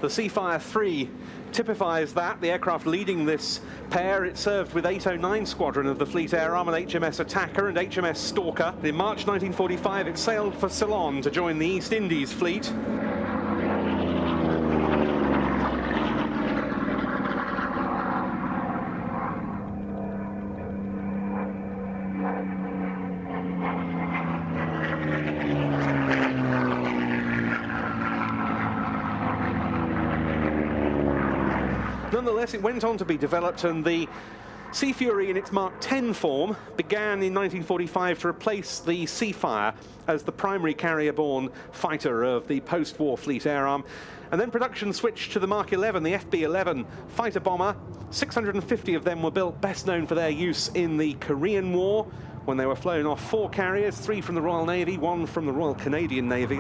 The Seafire 3 typifies that, the aircraft leading this pair. It served with 809 Squadron of the Fleet Air Arm and HMS Attacker and HMS Stalker. In March 1945 it sailed for Ceylon to join the East Indies fleet. Nonetheless, it went on to be developed, and the Sea Fury in its Mark 10 form began in 1945 to replace the Seafire as the primary carrier-borne fighter of the post-war Fleet Air Arm. And then production switched to the Mark 11, the FB-11 fighter bomber. 650 of them were built, best known for their use in the Korean War, when they were flown off 4 carriers, 3 from the Royal Navy, 1 from the Royal Canadian Navy.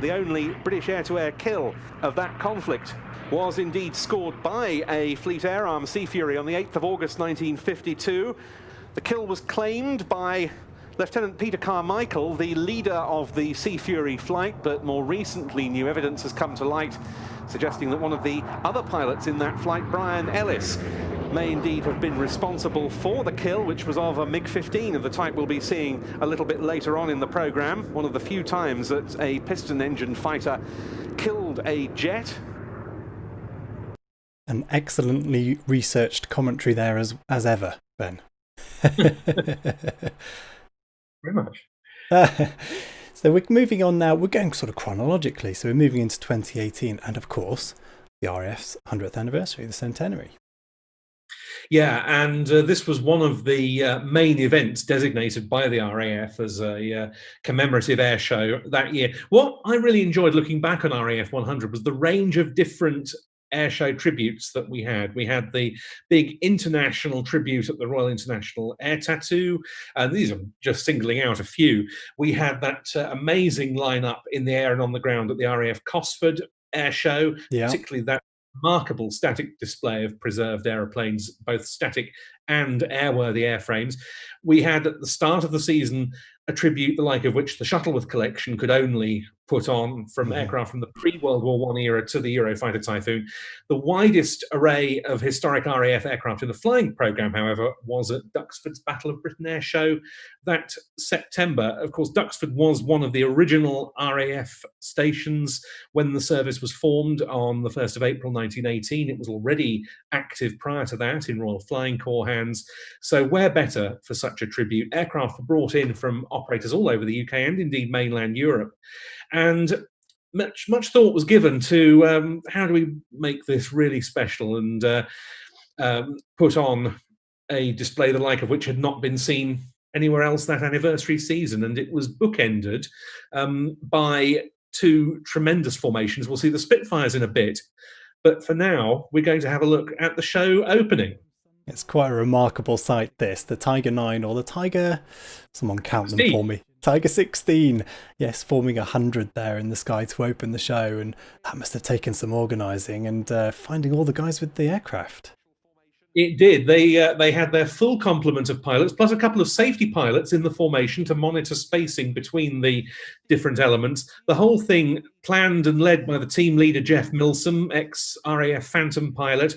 The only British air-to-air kill of that conflict was indeed scored by a Fleet Air Arm Sea Fury on the 8th of August 1952. The kill was claimed by Lieutenant Peter Carmichael, the leader of the Sea Fury flight, but more recently new evidence has come to light suggesting that one of the other pilots in that flight, Brian Ellis, may indeed have been responsible for the kill, which was of a MiG-15 of the type we'll be seeing a little bit later on in the programme. One of the few times that a piston engine fighter killed a jet. An excellently researched commentary there as ever, Ben. Very much. So we're moving on now. We're going sort of chronologically. So we're moving into 2018 and, of course, the RAF's 100th anniversary, the centenary. Yeah, and this was one of the main events designated by the RAF as a commemorative air show that year. What I really enjoyed looking back on RAF 100 was the range of different air show tributes that we had. We had the big international tribute at the Royal International Air Tattoo, and these are just singling out a few. We had that amazing lineup in the air and on the ground at the RAF Cosford Air Show, particularly that remarkable static display of preserved aeroplanes, both static and airworthy airframes. We had at the start of the season a tribute the like of which the Shuttleworth collection could only put on, from aircraft from the pre-World War I era to the Eurofighter Typhoon. The widest array of historic RAF aircraft in the flying programme, however, was at Duxford's Battle of Britain Air Show that September. Of course, Duxford was one of the original RAF stations when the service was formed on the 1st of April 1918. It was already active prior to that in Royal Flying Corps hands. So where better for such a tribute? Aircraft were brought in from operators all over the UK and indeed mainland Europe. And much thought was given to how do we make this really special and put on a display the like of which had not been seen anywhere else that anniversary season. And it was bookended by two tremendous formations. We'll see the Spitfires in a bit. But for now, we're going to have a look at the show opening. It's quite a remarkable sight, this. The Tiger 9 or the Tiger... Someone count 16. Them for me. Tiger 16. Yes, forming 100 there in the sky to open the show. And that must have taken some organising and finding all the guys with the aircraft. It did. They had their full complement of pilots, plus a couple of safety pilots in the formation to monitor spacing between the different elements. The whole thing planned and led by the team leader, Jeff Milsom, ex-RAF Phantom pilot.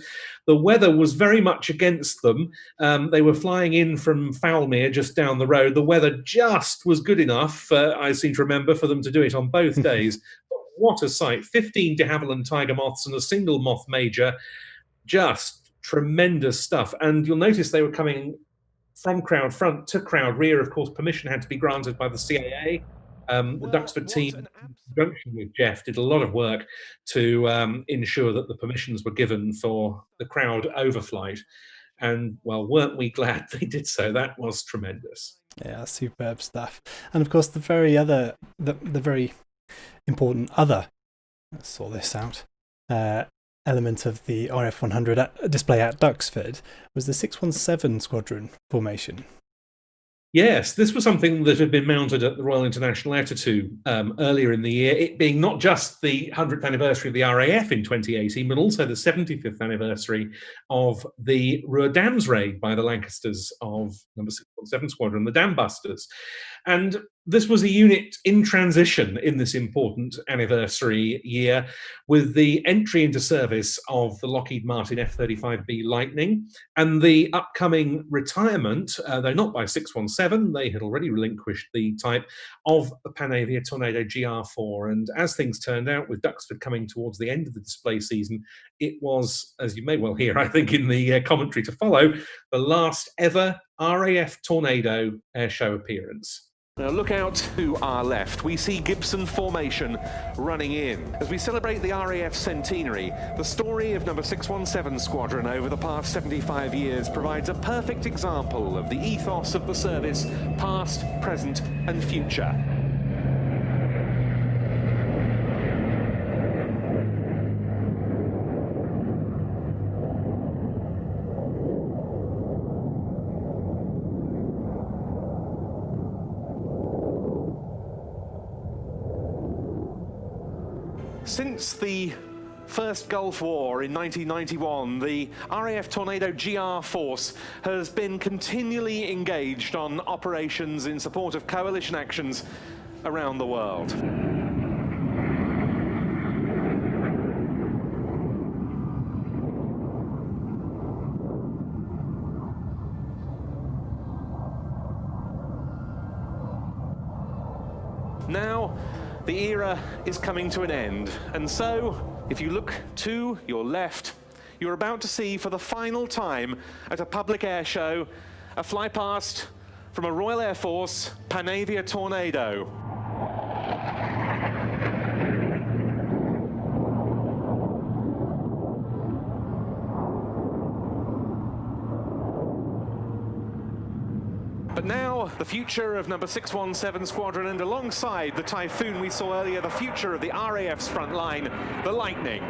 The weather was very much against them. They were flying in from Foulmere, just down the road. The weather just was good enough, I seem to remember, for them to do it on both days. But what a sight. 15 de Havilland Tiger Moths and a single Moth Major. Just tremendous stuff. And you'll notice they were coming from crowd front to crowd rear. Of course, permission had to be granted by the CAA. The Duxford team, in conjunction with Jeff, did a lot of work to ensure that the permissions were given for the crowd overflight. And, well, weren't we glad they did so? That was tremendous. Yeah, superb stuff. And, of course, the very important other, let's sort this out, element of the RF 100 display at Duxford was the 617 squadron formation. Yes, this was something that had been mounted at the Royal International Air Tattoo earlier in the year, it being not just the 100th anniversary of the RAF in 2018, but also the 75th anniversary of the Ruhr Dams raid by the Lancasters of number 617 Squadron, the Dam Busters. And this was a unit in transition in this important anniversary year with the entry into service of the Lockheed Martin F-35B Lightning and the upcoming retirement, though not by 617, they had already relinquished the type, of the Panavia Tornado GR4. And as things turned out, with Duxford coming towards the end of the display season, it was, as you may well hear, I think, in the commentary to follow, the last ever RAF Tornado airshow appearance. Now look out to our left. We see Gibson formation running in. As we celebrate the RAF centenary, the story of number 617 Squadron over the past 75 years provides a perfect example of the ethos of the service, past, present and future. Since the first Gulf War in 1991, the RAF Tornado GR force has been continually engaged on operations in support of coalition actions around the world. Now, the era is coming to an end, and so, if you look to your left, you're about to see for the final time at a public air show a flypast from a Royal Air Force Panavia Tornado. But now, the future of number 617 Squadron, and alongside the Typhoon we saw earlier, the future of the RAF's front line, the Lightning.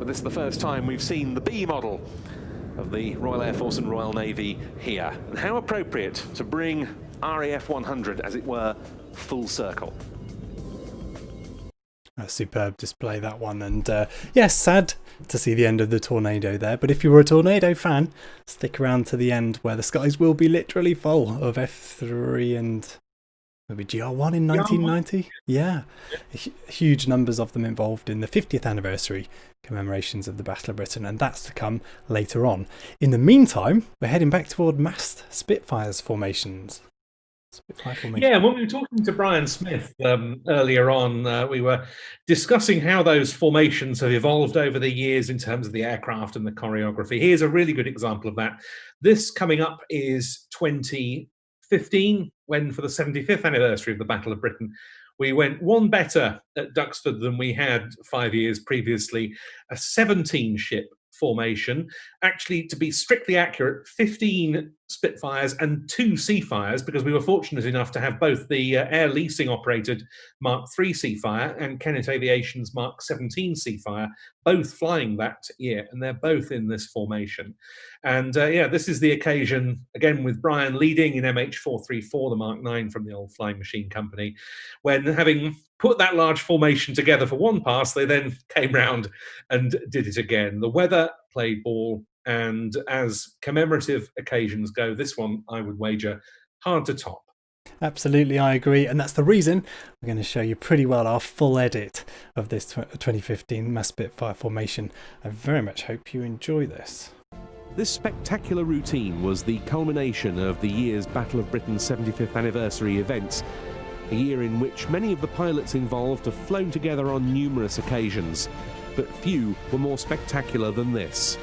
This is the first time we've seen the B model of the Royal Air Force and Royal Navy here. And how appropriate to bring RAF 100, as it were, full circle. A superb display, that one. And yes, sad to see the end of the Tornado there. But if you were a Tornado fan, stick around to the end where the skies will be literally full of F3 and maybe GR1 in 1990. Yeah, huge numbers of them involved in the 50th anniversary commemorations of the Battle of Britain, and that's to come later on. In the meantime, we're heading back toward massed Spitfires formations. Yeah, when we were talking to Brian Smith earlier on, we were discussing how those formations have evolved over the years in terms of the aircraft and the choreography. Here's a really good example of that. This coming up is 2015, when for the 75th anniversary of the Battle of Britain, we went one better at Duxford than we had 5 years previously, a 17-ship formation. Actually, to be strictly accurate, 15 Spitfires and 2 Seafires, because we were fortunate enough to have both the Air Leasing operated Mark III Seafire and Kennett Aviation's Mark 17 Seafire, both flying that year, and they're both in this formation. And yeah, this is the occasion, again with Brian leading in MH434, the Mark IX from the old Flying Machine Company, when having put that large formation together for one pass, they then came round and did it again. The weather played ball, and as commemorative occasions go, this one, I would wager, hard to top. Absolutely, I agree, and that's the reason we're going to show you pretty well our full edit of this 2015 mass Spitfire formation. I very much hope you enjoy this. This spectacular routine was the culmination of the year's Battle of Britain's 75th anniversary events, a year in which many of the pilots involved have flown together on numerous occasions, but few were more spectacular than this.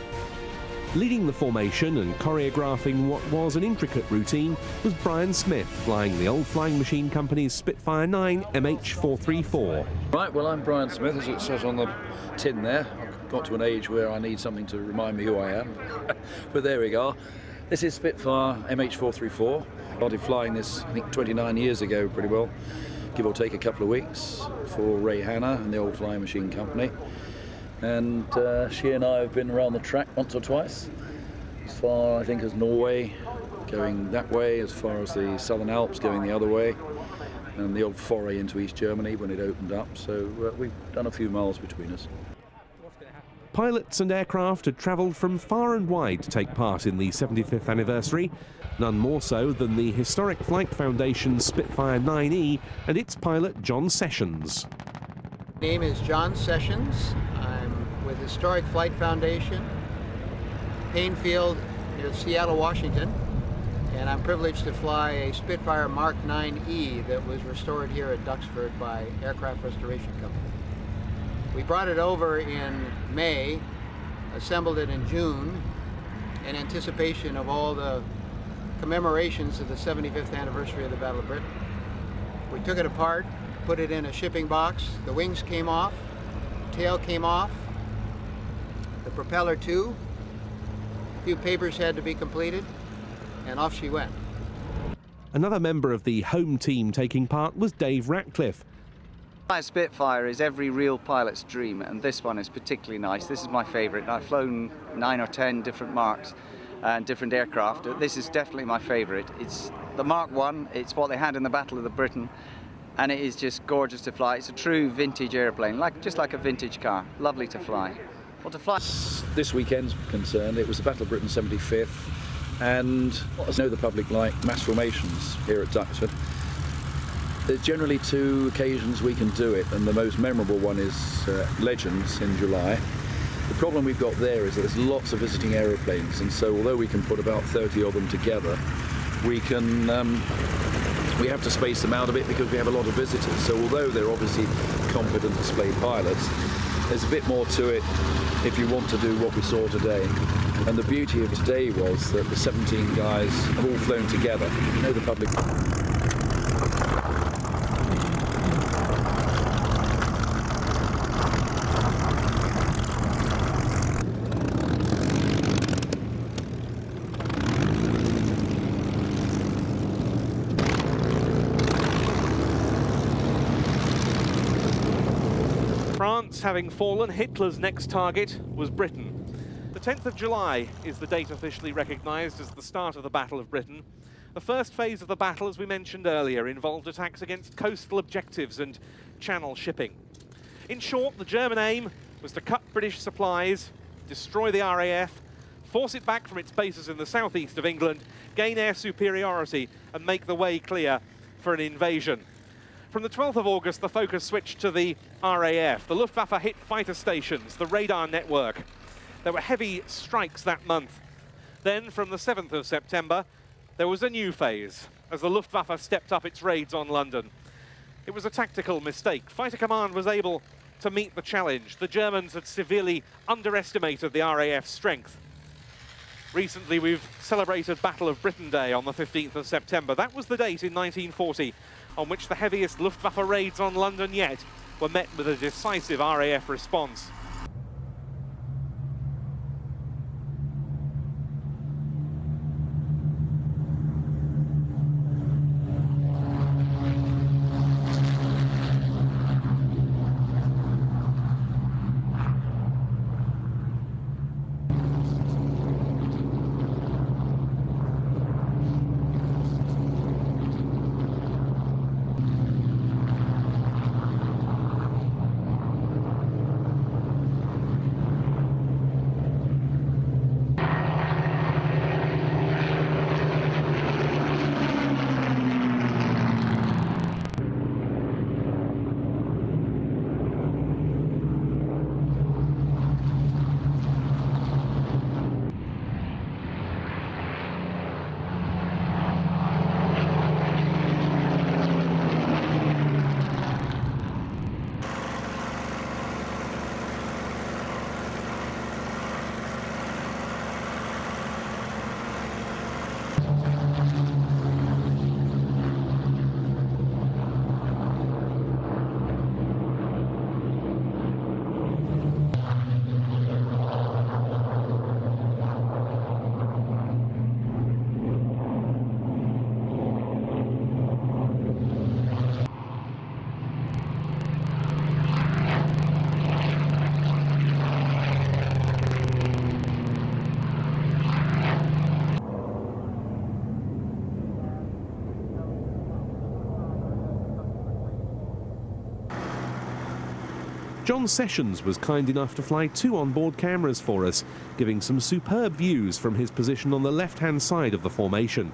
Leading the formation and choreographing what was an intricate routine was Brian Smith, flying the old Flying Machine Company's Spitfire 9 MH434. Right, well, I'm Brian Smith, as it says on the tin there. I've got to an age where I need something to remind me who I am. But there we go. This is Spitfire MH434. Started flying this, I think, 29 years ago, pretty well, give or take a couple of weeks, for Ray Hanna and the old Flying Machine Company. And she and I have been around the track once or twice, as far, I think, as Norway, going that way, as far as the Southern Alps, going the other way, and the old foray into East Germany when it opened up. So we've done a few miles between us. Pilots and aircraft had travelled from far and wide to take part in the 75th anniversary, none more so than the Historic Flight Foundation's Spitfire 9E and its pilot John Sessions. My name is John Sessions. I'm with Historic Flight Foundation, Painfield near Seattle, Washington, and I'm privileged to fly a Spitfire Mark 9E that was restored here at Duxford by Aircraft Restoration Company. We brought it over in May, assembled it in June, in anticipation of all the commemorations of the 75th anniversary of the Battle of Britain. We took it apart, put it in a shipping box. The wings came off, the tail came off, the propeller too. A few papers had to be completed, and off she went. Another member of the home team taking part was Dave Ratcliffe. My Spitfire is every real pilot's dream, and this one is particularly nice. This is my favourite. I've flown 9 or 10 different marks and different aircraft. This is definitely my favourite. It's the Mark I, it's what they had in the Battle of the Britain, and it is just gorgeous to fly. It's a true vintage airplane, just like a vintage car. Lovely to fly. Well, to fly. This weekend's concerned, it was the Battle of Britain 75th, and as you know, the public like mass formations here at Duxford. There's generally 2 occasions we can do it, and the most memorable one is Legends in July. The problem we've got there is that there's lots of visiting aeroplanes, and so although we can put about 30 of them together, we have to space them out a bit because we have a lot of visitors. So although they're obviously competent display pilots, there's a bit more to it if you want to do what we saw today. And the beauty of today was that the 17 guys have all flown together. You know, the public. France having fallen, Hitler's next target was Britain. The 10th of July is the date officially recognised as the start of the Battle of Britain. The first phase of the battle, as we mentioned earlier, involved attacks against coastal objectives and channel shipping. In short, the German aim was to cut British supplies, destroy the RAF, force it back from its bases in the southeast of England, gain air superiority and make the way clear for an invasion. From the 12th of August, the focus switched to the RAF. The Luftwaffe hit fighter stations, the radar network. There were heavy strikes that month. Then, from the 7th of September, there was a new phase, as the Luftwaffe stepped up its raids on London. It was a tactical mistake. Fighter Command was able to meet the challenge. The Germans had severely underestimated the RAF's strength. Recently, we've celebrated Battle of Britain Day on the 15th of September. That was the date in 1940 on which the heaviest Luftwaffe raids on London yet were met with a decisive RAF response. John Sessions was kind enough to fly 2 onboard cameras for us, giving some superb views from his position on the left-hand side of the formation.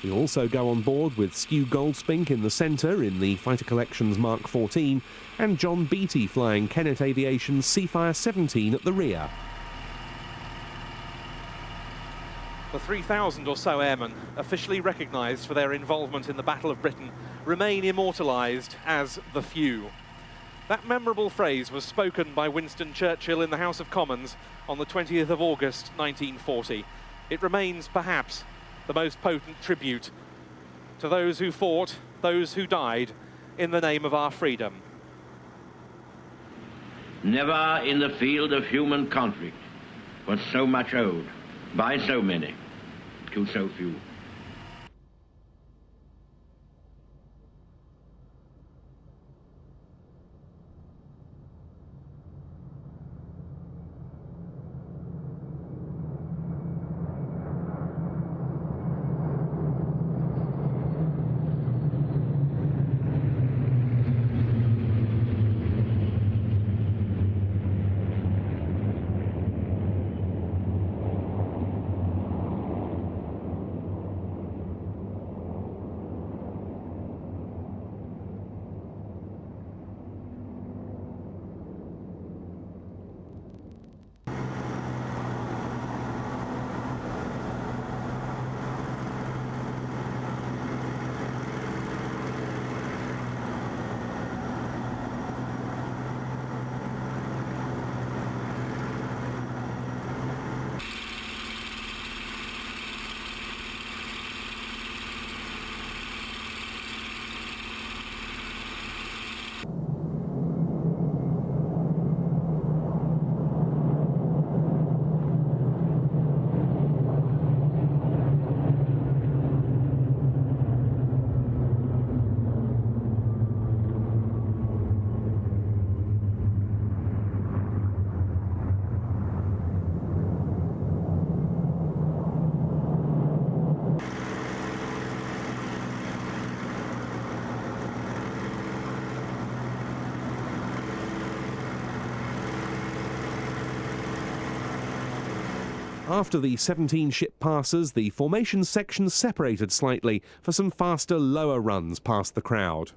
We also go on board with Stu Goldspink in the centre in the Fighter Collections Mark 14 and John Beattie flying Kennet Aviation's Seafire 17 at the rear. The 3,000 or so airmen, officially recognised for their involvement in the Battle of Britain, remain immortalised as the few. That memorable phrase was spoken by Winston Churchill in the House of Commons on the 20th of August 1940. It remains, perhaps, the most potent tribute to those who fought, those who died, in the name of our freedom. Never in the field of human conflict was so much owed by so many to so few. After the 17 ship passes, the formation section separated slightly for some faster, lower runs past the crowd.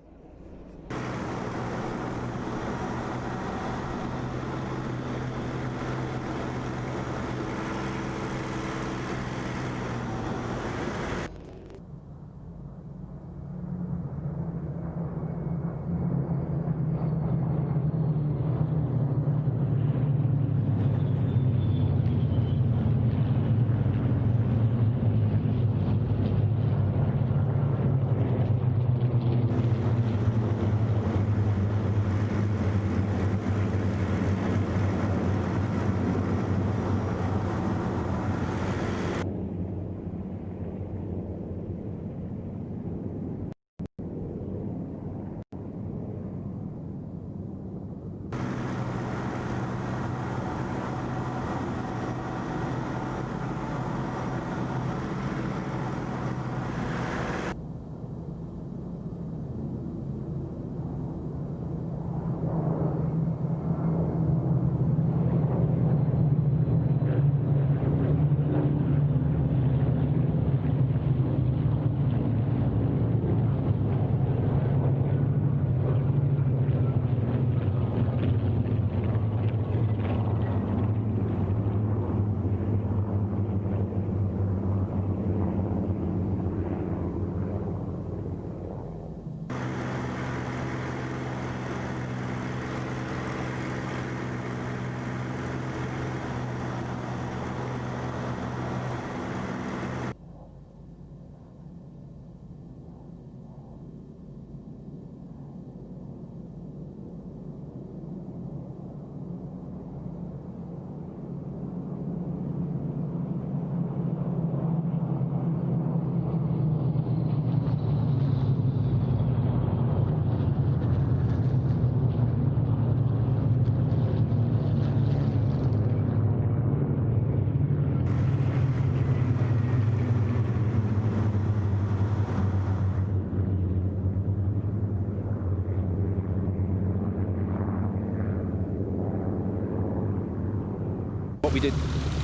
What we did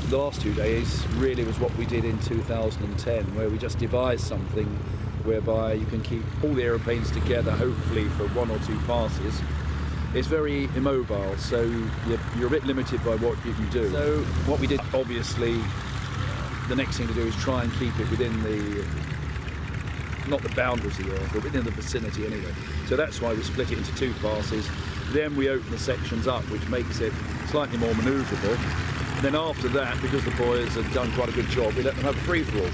the last 2 days really was what we did in 2010, where we just devised something whereby you can keep all the aeroplanes together, hopefully for 1 or 2 passes. It's very immobile, so you're a bit limited by what you can do. So what we did, obviously, the next thing to do is try and keep it within the, not the boundaries of the Earth, but within the vicinity anyway. So that's why we split it into 2 passes. Then we open the sections up, which makes it slightly more manoeuvrable. And then after that, because the boys have done quite a good job, we let them have a free-for-all.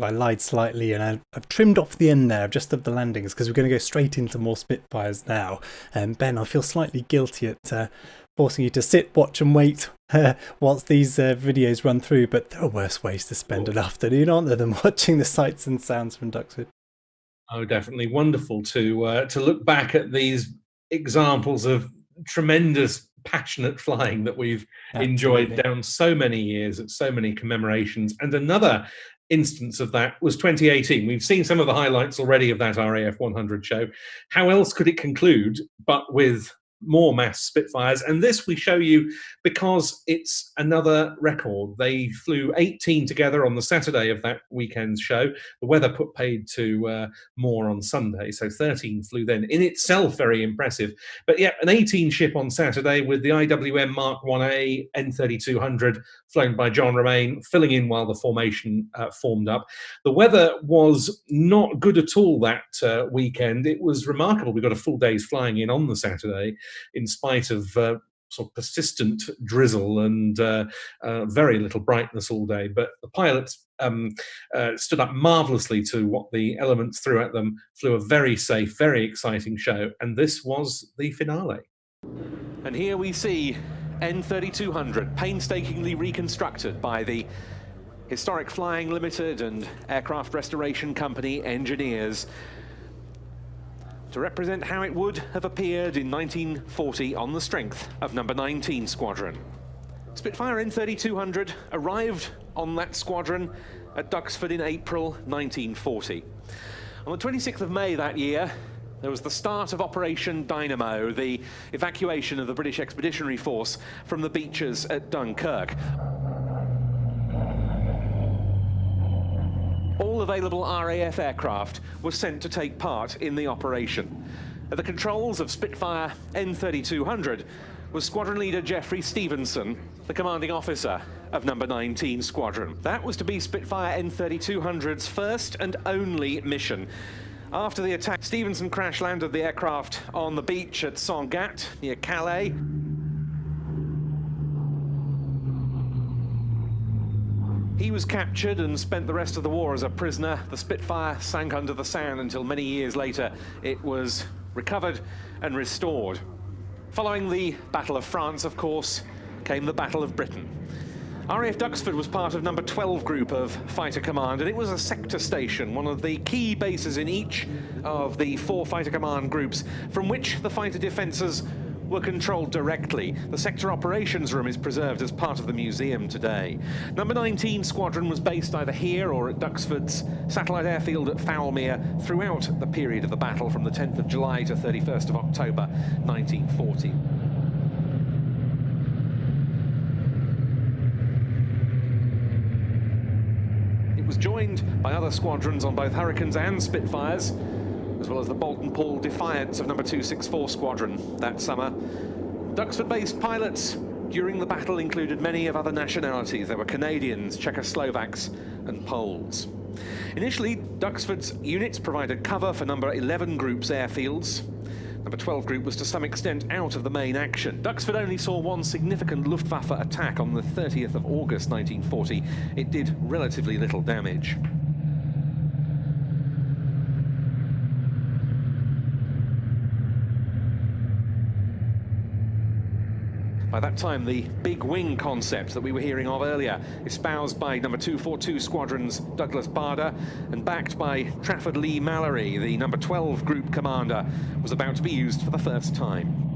I lied slightly and I've trimmed off the end there just of the landings because we're going to go straight into more Spitfires now. And Ben, I feel slightly guilty at forcing you to sit, watch and wait whilst these videos run through, but there are worse ways to spend an afternoon, aren't there, than watching the sights and sounds from Duxford? Oh, definitely wonderful to look back at these examples of tremendous, passionate flying that we've enjoyed down so many years at so many commemorations. And another instance of that was 2018. We've seen some of the highlights already of that RAF 100 show. How else could it conclude but with more mass Spitfires? And this we show you because it's another record. They flew 18 together on the Saturday of that weekend's show. The weather put paid to more on Sunday, so 13 flew then. In itself, very impressive. But yeah, an 18 ship on Saturday with the IWM Mark 1A N3200 flown by John Romain, filling in while the formation formed up. The weather was not good at all that weekend. It was remarkable. We got a full day's flying in on the Saturday, in spite of sort of persistent drizzle and very little brightness all day. But the pilots stood up marvellously to what the elements threw at them, flew a very safe, very exciting show, and this was the finale. And here we see N3200 painstakingly reconstructed by the Historic Flying Limited and Aircraft Restoration Company engineers to represent how it would have appeared in 1940 on the strength of number 19 Squadron. Spitfire N3200 arrived on that squadron at Duxford in April 1940. On the 26th of May that year, there was the start of Operation Dynamo, the evacuation of the British Expeditionary Force from the beaches at Dunkirk. All available RAF aircraft were sent to take part in the operation. At the controls of Spitfire N3200 was Squadron Leader Geoffrey Stevenson, the commanding officer of number 19 Squadron. That was to be Spitfire N3200's first and only mission. After the attack, Stevenson crash-landed the aircraft on the beach at Sangatte, near Calais. He was captured and spent the rest of the war as a prisoner. The Spitfire sank under the sand until many years later it was recovered and restored. Following the Battle of France, of course, came the Battle of Britain. RAF Duxford was part of number 12 group of Fighter Command, and it was a sector station, one of the key bases in each of the 4 Fighter Command groups, from which the fighter defences were controlled directly. The sector operations room is preserved as part of the museum today. Number 19 Squadron was based either here or at Duxford's satellite airfield at Foulmere throughout the period of the battle, from the 10th of July to 31st of October 1940. It was joined by other squadrons on both Hurricanes and Spitfires, as well as the Bolton Paul Defiance of number 264 Squadron that summer. Duxford-based pilots during the battle included many of other nationalities. There were Canadians, Czechoslovaks and Poles. Initially, Duxford's units provided cover for number 11 group's airfields. Number 12 group was to some extent out of the main action. Duxford only saw one significant Luftwaffe attack on the 30th of August 1940. It did relatively little damage. By that time, the big wing concept that we were hearing of earlier, espoused by number 242 Squadron's Douglas Bader and backed by Trafford Lee Mallory, the number 12 group commander, was about to be used for the first time.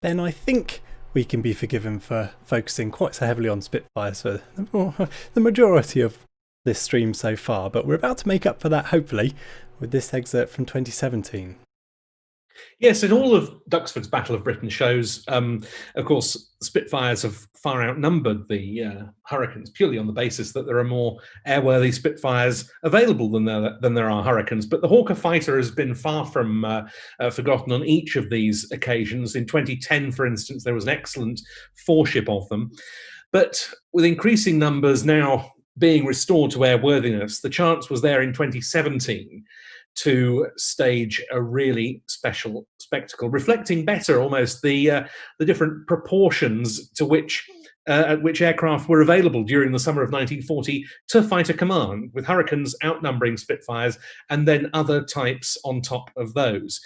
then I think we can be forgiven for focusing quite so heavily on Spitfires for the majority of this stream so far. But we're about to make up for that, hopefully, with this excerpt from 2017. Yes, in all of Duxford's Battle of Britain shows, of course, Spitfires have far outnumbered the Hurricanes, purely on the basis that there are more airworthy Spitfires available than there are Hurricanes. But the Hawker fighter has been far from forgotten on each of these occasions. In 2010, for instance, there was an excellent 4-ship of them. But with increasing numbers now being restored to airworthiness, the chance was there in 2017 to stage a really special spectacle, reflecting better almost the different proportions to which at which aircraft were available during the summer of 1940 to fighter command, with Hurricanes outnumbering Spitfires and then other types on top of those.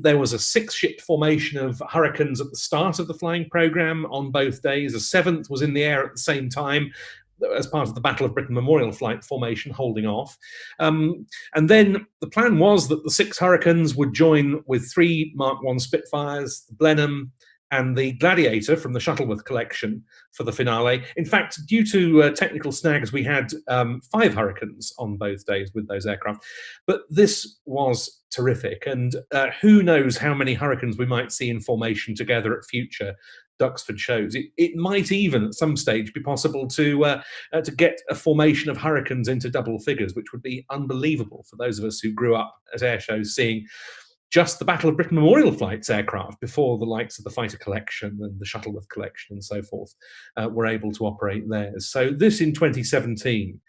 There was a 6-ship formation of Hurricanes at the start of the flying programme on both days. A 7th was in the air at the same time, as part of the Battle of Britain Memorial Flight formation, holding off. And then the plan was that the 6 Hurricanes would join with 3 Mark I Spitfires, the Blenheim, and the Gladiator from the Shuttleworth collection for the finale. In fact, due to technical snags, we had 5 Hurricanes on both days with those aircraft. But this was terrific, and who knows how many Hurricanes we might see in formation together at future Duxford shows. It might even at some stage be possible to get a formation of Hurricanes into double figures, which would be unbelievable for those of us who grew up at air shows seeing just the Battle of Britain Memorial Flight's aircraft before the likes of the Fighter Collection and the Shuttleworth Collection and so forth were able to operate theirs. So this in 2017,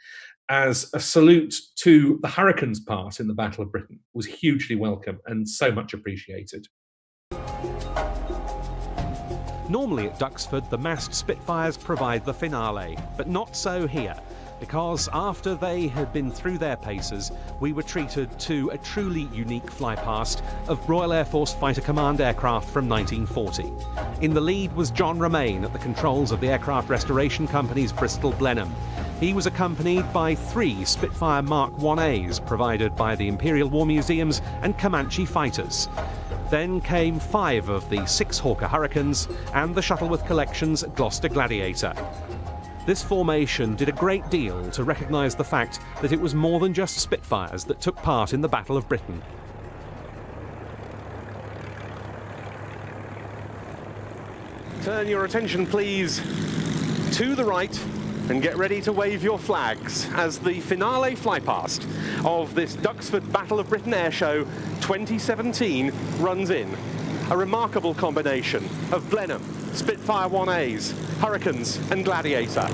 as a salute to the Hurricanes' part in the Battle of Britain, was hugely welcome and so much appreciated. Normally at Duxford, the massed Spitfires provide the finale, but not so here, because after they had been through their paces, we were treated to a truly unique flypast of Royal Air Force Fighter Command aircraft from 1940. In the lead was John Romaine at the controls of the Aircraft Restoration Company's Bristol Blenheim. He was accompanied by 3 Spitfire Mark 1As provided by the Imperial War Museums and Comanche fighters. Then came 5 of the 6 Hawker Hurricanes and the Shuttleworth Collection's Gloucester Gladiator. This formation did a great deal to recognise the fact that it was more than just Spitfires that took part in the Battle of Britain. Turn your attention, please, to the right and get ready to wave your flags as the finale flypast of this Duxford Battle of Britain Airshow 2017 runs in. A remarkable combination of Blenheim, Spitfire 1As, Hurricanes and Gladiator.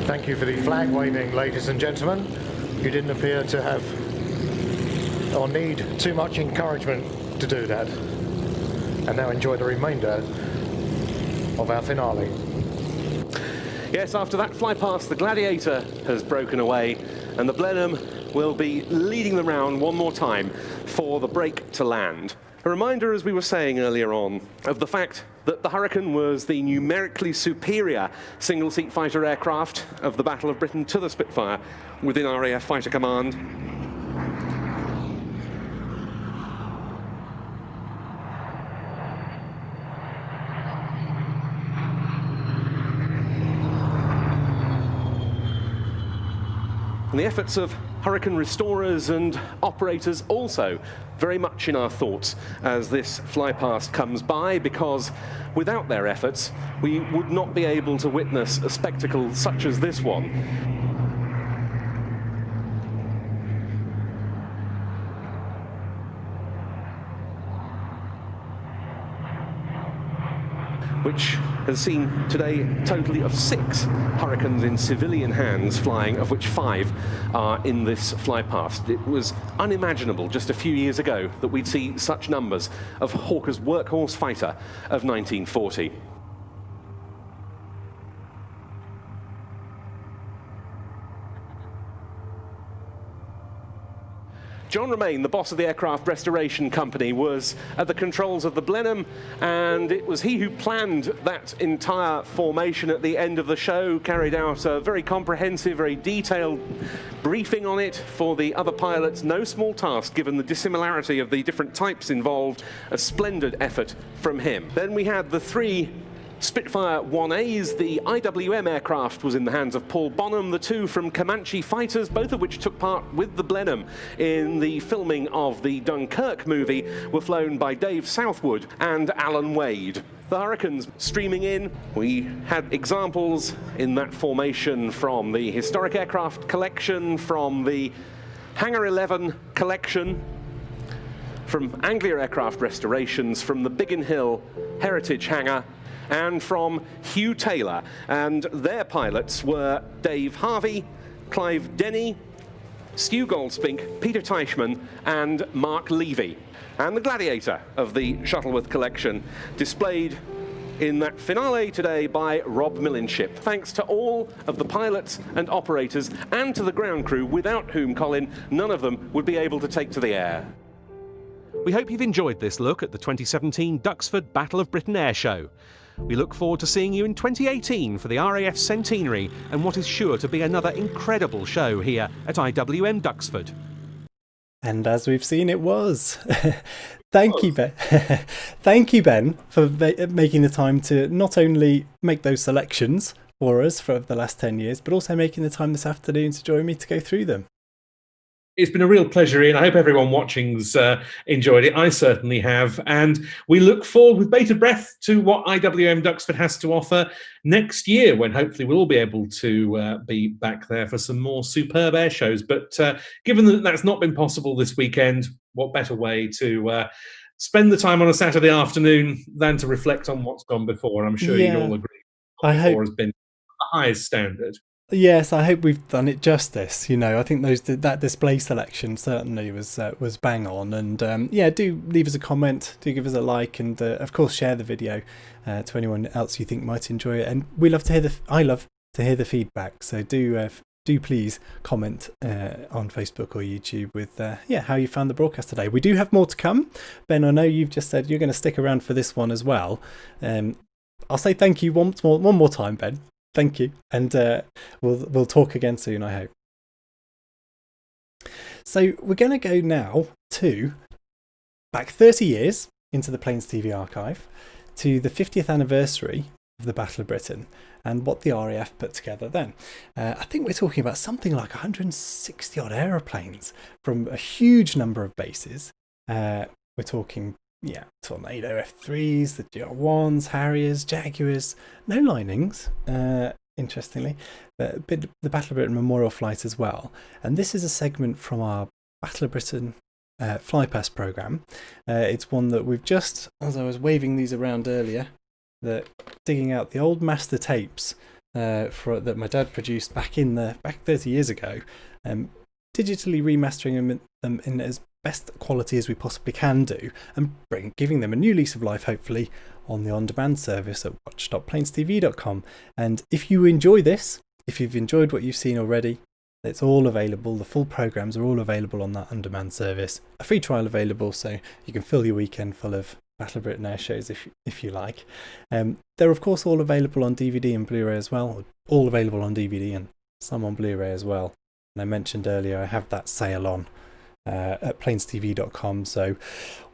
Thank you for the flag waving, ladies and gentlemen. You didn't appear to have or need too much encouragement to do that. And now enjoy the remainder of our finale. Yes, after that flypast, the Gladiator has broken away and the Blenheim will be leading the round one more time for the break to land. A reminder, as we were saying earlier on, of the fact that the Hurricane was the numerically superior single-seat fighter aircraft of the Battle of Britain to the Spitfire within RAF Fighter Command. And the efforts of Hurricane restorers and operators also very much in our thoughts as this flypast comes by, because without their efforts we would not be able to witness a spectacle such as this one. Which has seen today a total of 6 Hurricanes in civilian hands flying, of which 5 are in this flypast. It was unimaginable just a few years ago that we'd see such numbers of Hawker's workhorse fighter of 1940. John Romain, the boss of the aircraft restoration company, was at the controls of the Blenheim, and it was he who planned that entire formation at the end of the show, carried out a very comprehensive, very detailed briefing on it for the other pilots. No small task, given the dissimilarity of the different types involved. A splendid effort from him. Then we had the 3 Spitfire 1As. The IWM aircraft was in the hands of Paul Bonham. The 2 from Comanche fighters, both of which took part with the Blenheim in the filming of the Dunkirk movie, were flown by Dave Southwood and Alan Wade. The Hurricanes streaming in. We had examples in that formation from the Historic Aircraft Collection, from the Hangar 11 Collection, from Anglia Aircraft Restorations, from the Biggin Hill Heritage Hangar, and from Hugh Taylor. And their pilots were Dave Harvey, Clive Denny, Stu Goldspink, Peter Teichmann, and Mark Levy. And the Gladiator of the Shuttleworth collection, displayed in that finale today by Rob Millinship. Thanks to all of the pilots and operators, and to the ground crew, without whom, Colin, none of them would be able to take to the air. We hope you've enjoyed this look at the 2017 Duxford Battle of Britain Air Show. We look forward to seeing you in 2018 for the RAF Centenary and what is sure to be another incredible show here at IWM Duxford. And as we've seen, it was. Thank you, Ben. Thank you, Ben, for making the time to not only make those selections for us for the last 10 years, but also making the time this afternoon to join me to go through them. It's been a real pleasure, Ian. I hope everyone watching's enjoyed it. I certainly have. And we look forward with bated breath to what IWM Duxford has to offer next year, when hopefully we'll all be able to be back there for some more superb air shows. But given that that's not been possible this weekend, what better way to spend the time on a Saturday afternoon than to reflect on what's gone before? I'm sure you'd all agree. I hope has been the highest standard. Yes, I hope we've done it justice. You know, I think that display selection certainly was bang on. And yeah, do leave us a comment, do give us a like, and of course share the video to anyone else you think might enjoy it. And we love to hear I love to hear the feedback. So do please comment on Facebook or YouTube with how you found the broadcast today. We do have more to come. Ben, I know you've just said you're going to stick around for this one as well. I'll say thank you one more time, Ben. Thank you, and we'll talk again soon, I hope. So we're going to go now to back 30 years into the Plains TV archive, to the 50th anniversary of the Battle of Britain, and what the RAF put together then. I think we're talking about something like 160 odd aeroplanes from a huge number of bases. We're talking Tornado F3s, the GR1s, Harriers, Jaguars, no linings, interestingly, but the Battle of Britain Memorial Flight as well. And this is a segment from our Battle of Britain Flypast programme. It's one that we've just, as I was waving these around earlier, digging out the old master tapes that my dad produced back 30 years ago, digitally remastering them in as best quality as we possibly can do, and giving them a new lease of life, hopefully, on the on-demand service at watch.plainstv.com. And if you enjoy this, if you've enjoyed what you've seen already, it's all available. The full programmes are all available on that on-demand service. A free trial available, so you can fill your weekend full of Battle of Britain air shows if you like. They're of course all available on DVD and Blu-ray as well, all available on DVD and some on Blu-ray as well. And I mentioned earlier I have that sale on at plainstv.com. So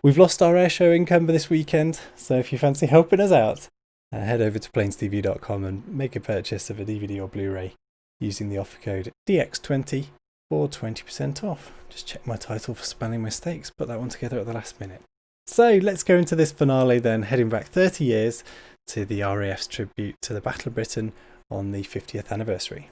we've lost our airshow income for this weekend, so if you fancy helping us out, head over to plainstv.com and make a purchase of a DVD or Blu-ray using the offer code DX20 for 20% off. Just check my title for spelling mistakes, put that one together at the last minute. So let's go into this finale then, heading back 30 years to the RAF's tribute to the Battle of Britain on the 50th anniversary.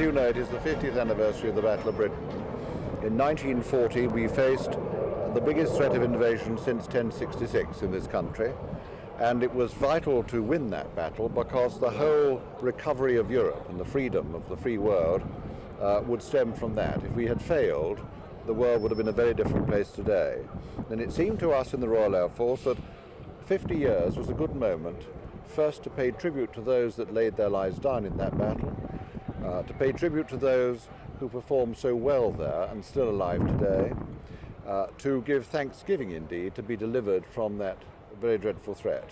you know, it is the 50th anniversary of the Battle of Britain. In 1940, we faced the biggest threat of invasion since 1066 in this country, and it was vital to win that battle because the whole recovery of Europe and the freedom of the free world would stem from that. If we had failed, the world would have been a very different place today. And it seemed to us in the Royal Air Force that 50 years was a good moment, first to pay tribute to those that laid their lives down in that battle, to pay tribute to those who performed so well there and still alive today, to give thanksgiving indeed to be delivered from that very dreadful threat.